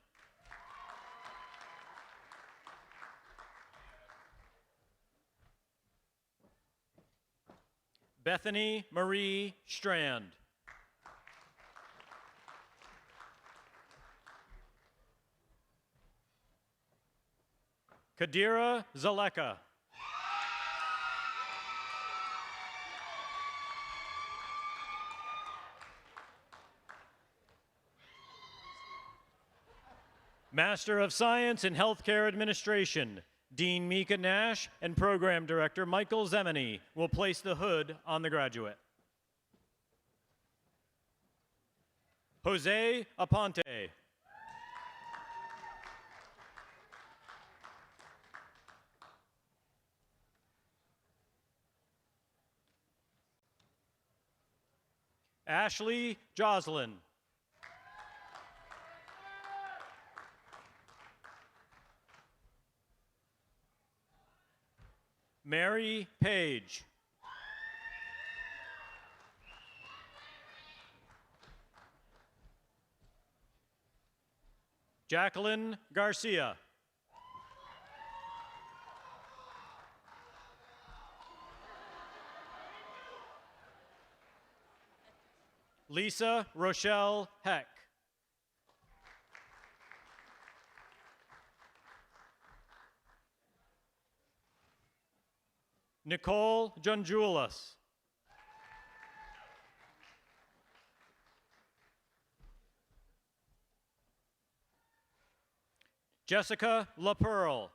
A: Bethany Marie Strand. Kadira Zaleka. Master of Science in Healthcare Administration, Dean Mika Nash and Program Director Michael Zemeny will place the hood on the graduate. Jose Aponte. Ashley Joslin. Mary Page. Jacqueline Garcia. Lisa Rochelle Heck. Nicole Junjulas. Jessica LaPearl.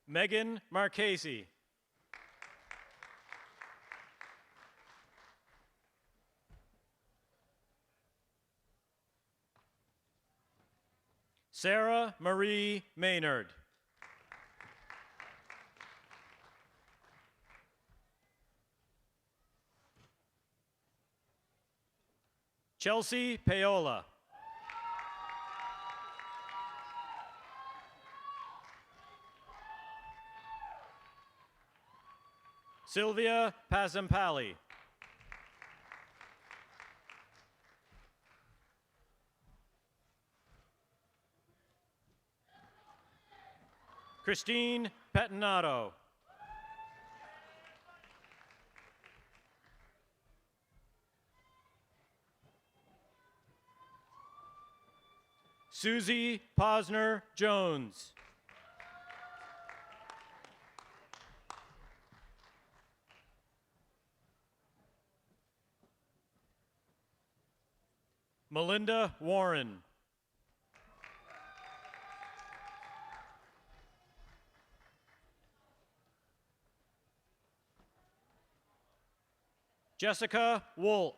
A: Megan Marchese. Sarah Marie Maynard. Chelsea Paola. Sylvia Pazampali. Christine Pettinato. Susie Posner Jones. Melinda Warren. Jessica Wolk.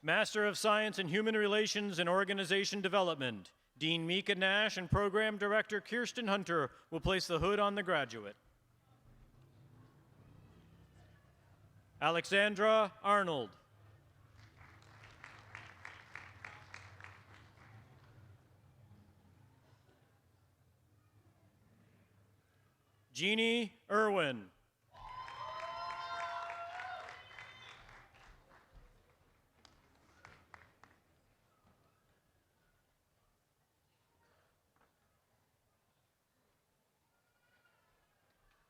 A: Master of Science in Human Relations and Organization Development, Dean Mika Nash and Program Director Kirsten Hunter will place the hood on the graduate. Alexandra Arnold. Jeannie Irwin.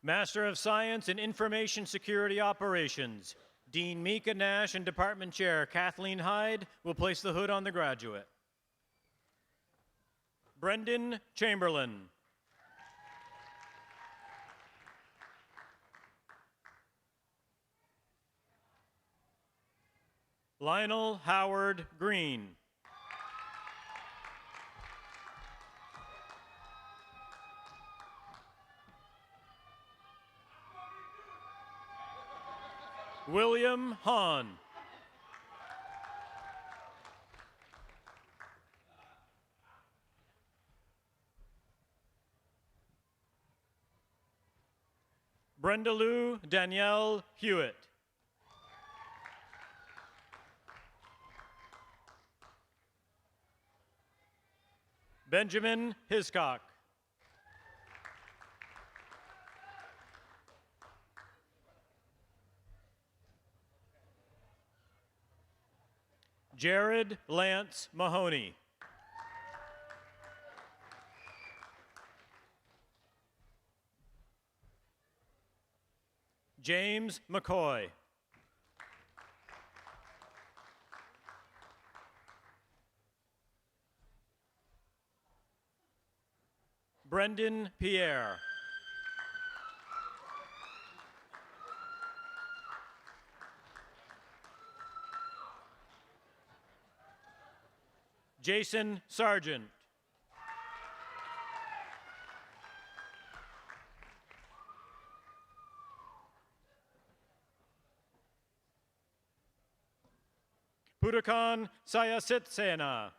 A: Master of Science in Information Security Operations, Dean Mika Nash and Department Chair Kathleen Hyde will place the hood on the graduate. Brendan Chamberlain. Lionel Howard Green. William Hahn. Brenda Lou Danielle Hewitt. Benjamin Hiscock. Jared Lance Mahoney. James McCoy. Brendan Pierre. Jason Sargent. Pudakan Sayasitsena.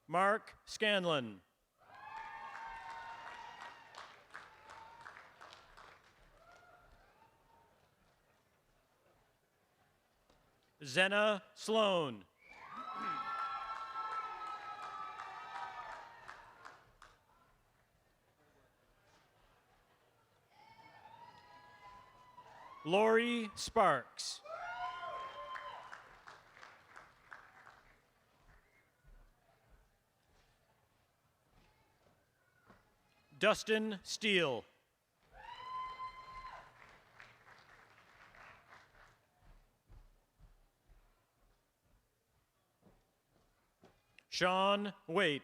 A: Mark Scanlon. Zenna Sloan. Laurie Sparks. Dustin Steele. Sean Waite.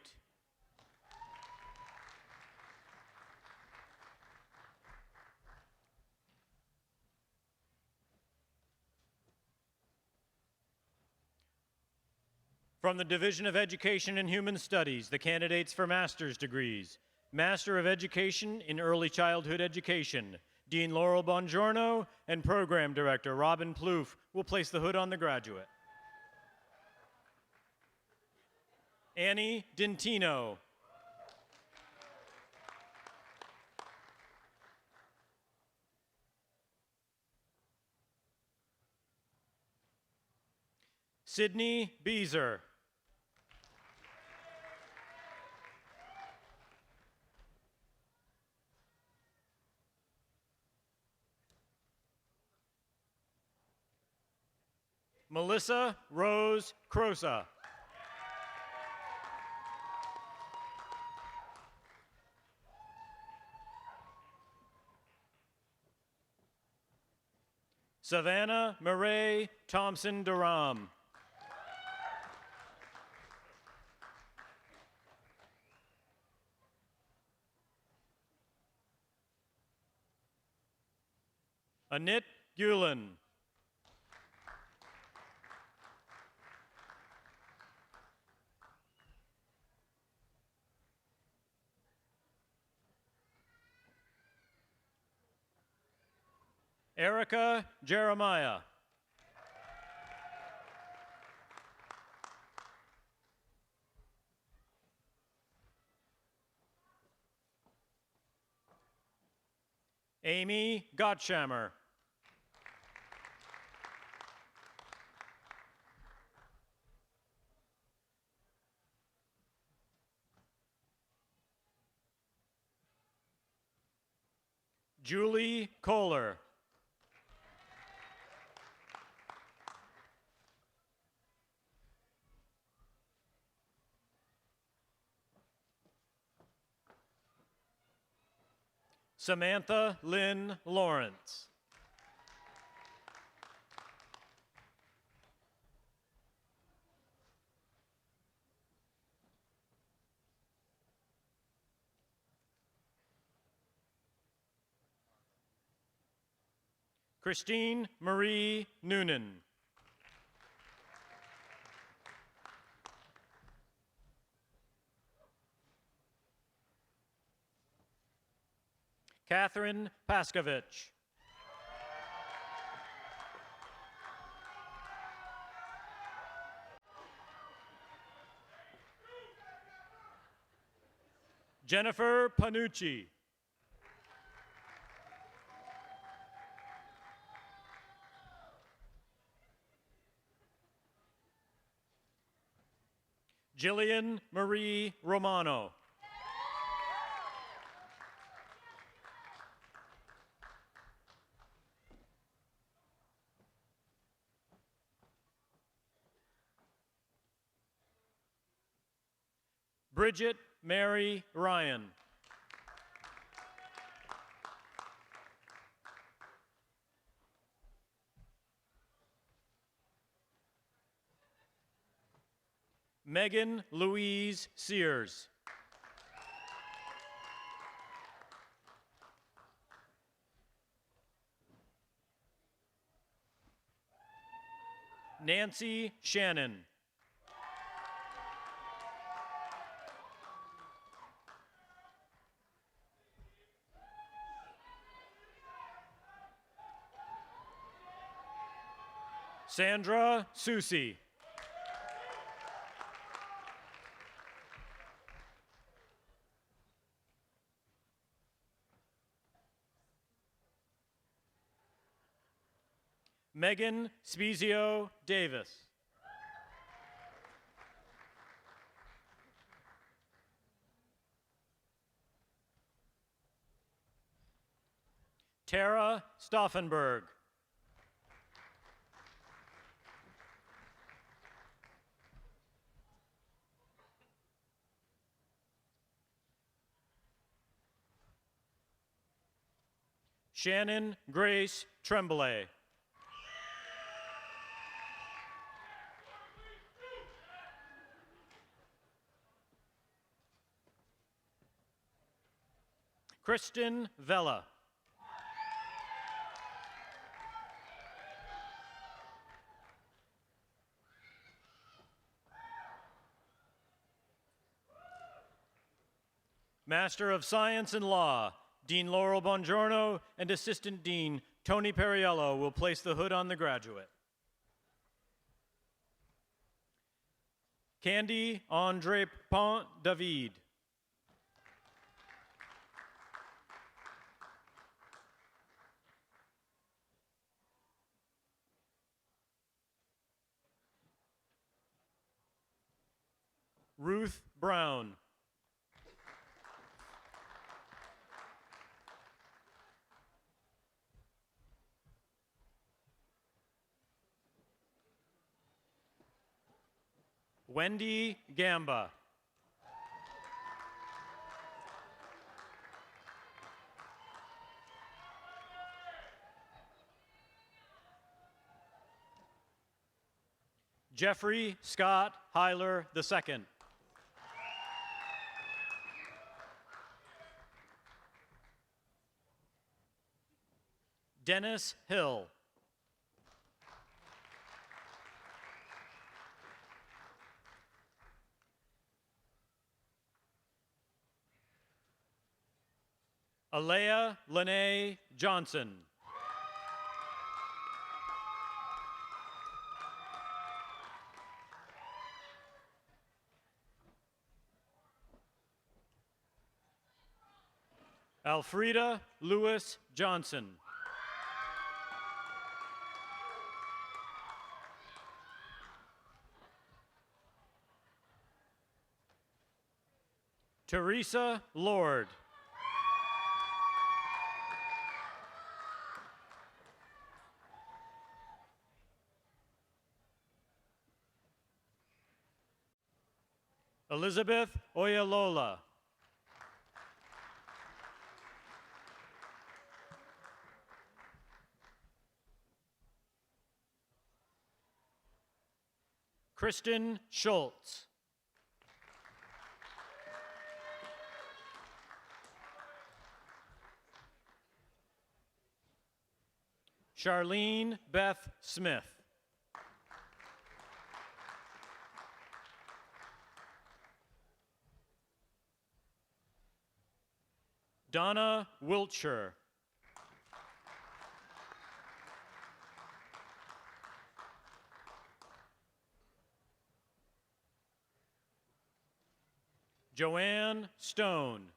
A: From the Division of Education and Human Studies, the candidates for master's degrees. Master of Education in Early Childhood Education, Dean Laurel Bongiorno and Program Director Robin Plouffe will place the hood on the graduate. Annie Dintino. Sydney Beezer. Melissa Rose Crosa. Savannah Murray Thompson-Durham. Anit Gulen. Erica Jeremiah. Amy Gottshammer. Julie Kohler. Samantha Lynn Lawrence. Christine Marie Noonan. Catherine Paskovich. Jennifer Panucci. Jillian Marie Romano. Bridget Mary Ryan. Megan Louise Sears. Nancy Shannon. Sandra Susi. Megan Spezio Davis. Tara Stauffenberg. Shannon Grace Tremblay. Kristen Vella. Master of Science in Law, Dean Laurel Bongiorno and Assistant Dean Tony Perriello will place the hood on the graduate. Candy Andre Pont David. Ruth Brown. Wendy Gamba. Jeffrey Scott Heiler II. Dennis Hill. Alea Lene Johnson. Alfreda Lewis Johnson. Teresa Lord. Elizabeth Oyalola. Kristen Schultz. Charlene Beth Smith. Donna Wiltshire. Joanne Stone.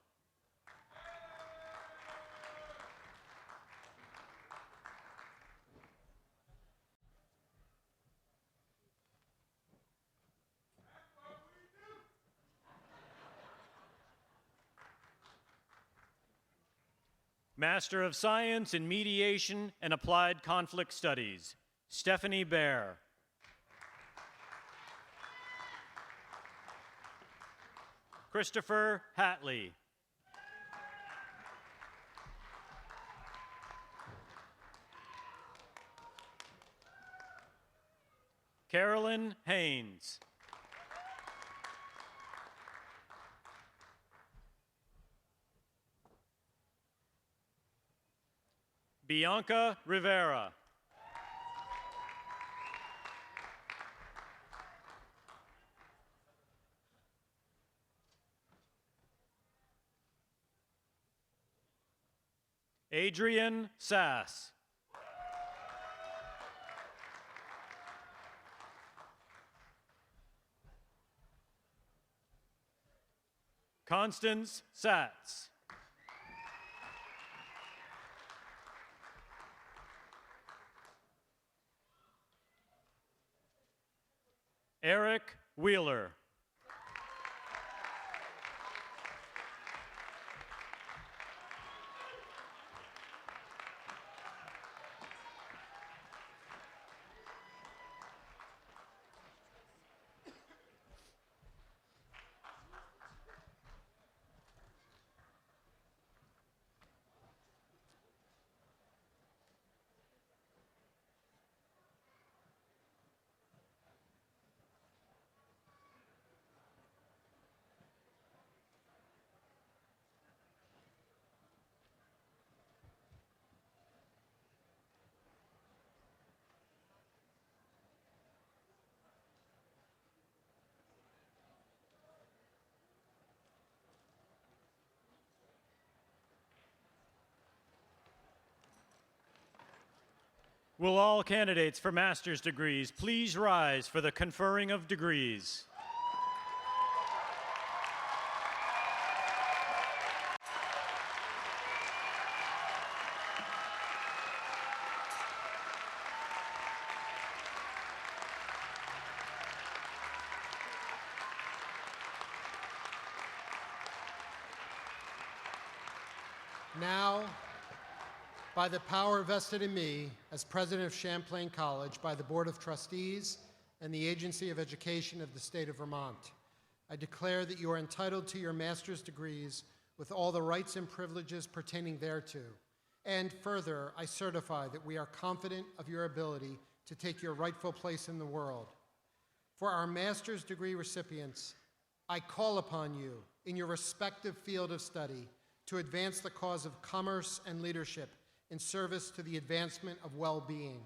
A: Master of Science in Mediation and Applied Conflict Studies, Stephanie Baer. Christopher Hatley. Carolyn Haynes. Bianca Rivera. Adrian Sass. Constance Satz. Eric Wheeler. Will all candidates for master's degrees please rise for the conferring of degrees?
G: Now, by the power vested in me as president of Champlain College by the Board of Trustees and the Agency of Education of the state of Vermont, I declare that you are entitled to your master's degrees with all the rights and privileges pertaining thereto. And further, I certify that we are confident of your ability to take your rightful place in the world. For our master's degree recipients, I call upon you in your respective field of study to advance the cause of commerce and leadership in service to the advancement of well-being,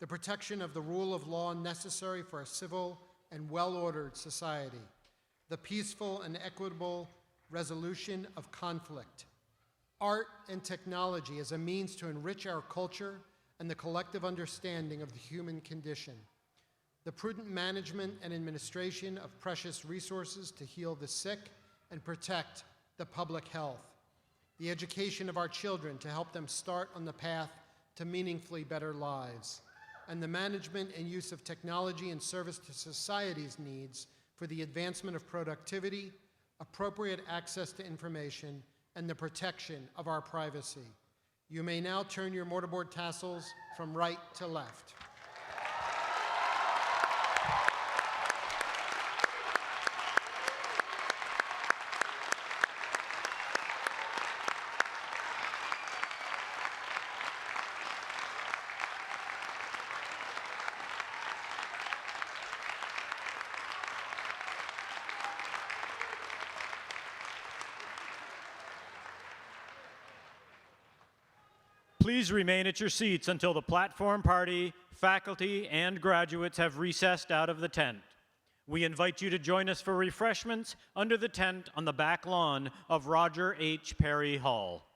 G: the protection of the rule of law necessary for a civil and well-ordered society, the peaceful and equitable resolution of conflict, art and technology as a means to enrich our culture and the collective understanding of the human condition, the prudent management and administration of precious resources to heal the sick and protect the public health, the education of our children to help them start on the path to meaningfully better lives, and the management and use of technology in service to society's needs for the advancement of productivity, appropriate access to information, and the protection of our privacy. You may now turn your mortarboard tassels from right to left.
A: Please remain at your seats until the platform party, faculty, and graduates have recessed out of the tent. We invite you to join us for refreshments under the tent on the back lawn of Roger H. Perry Hall.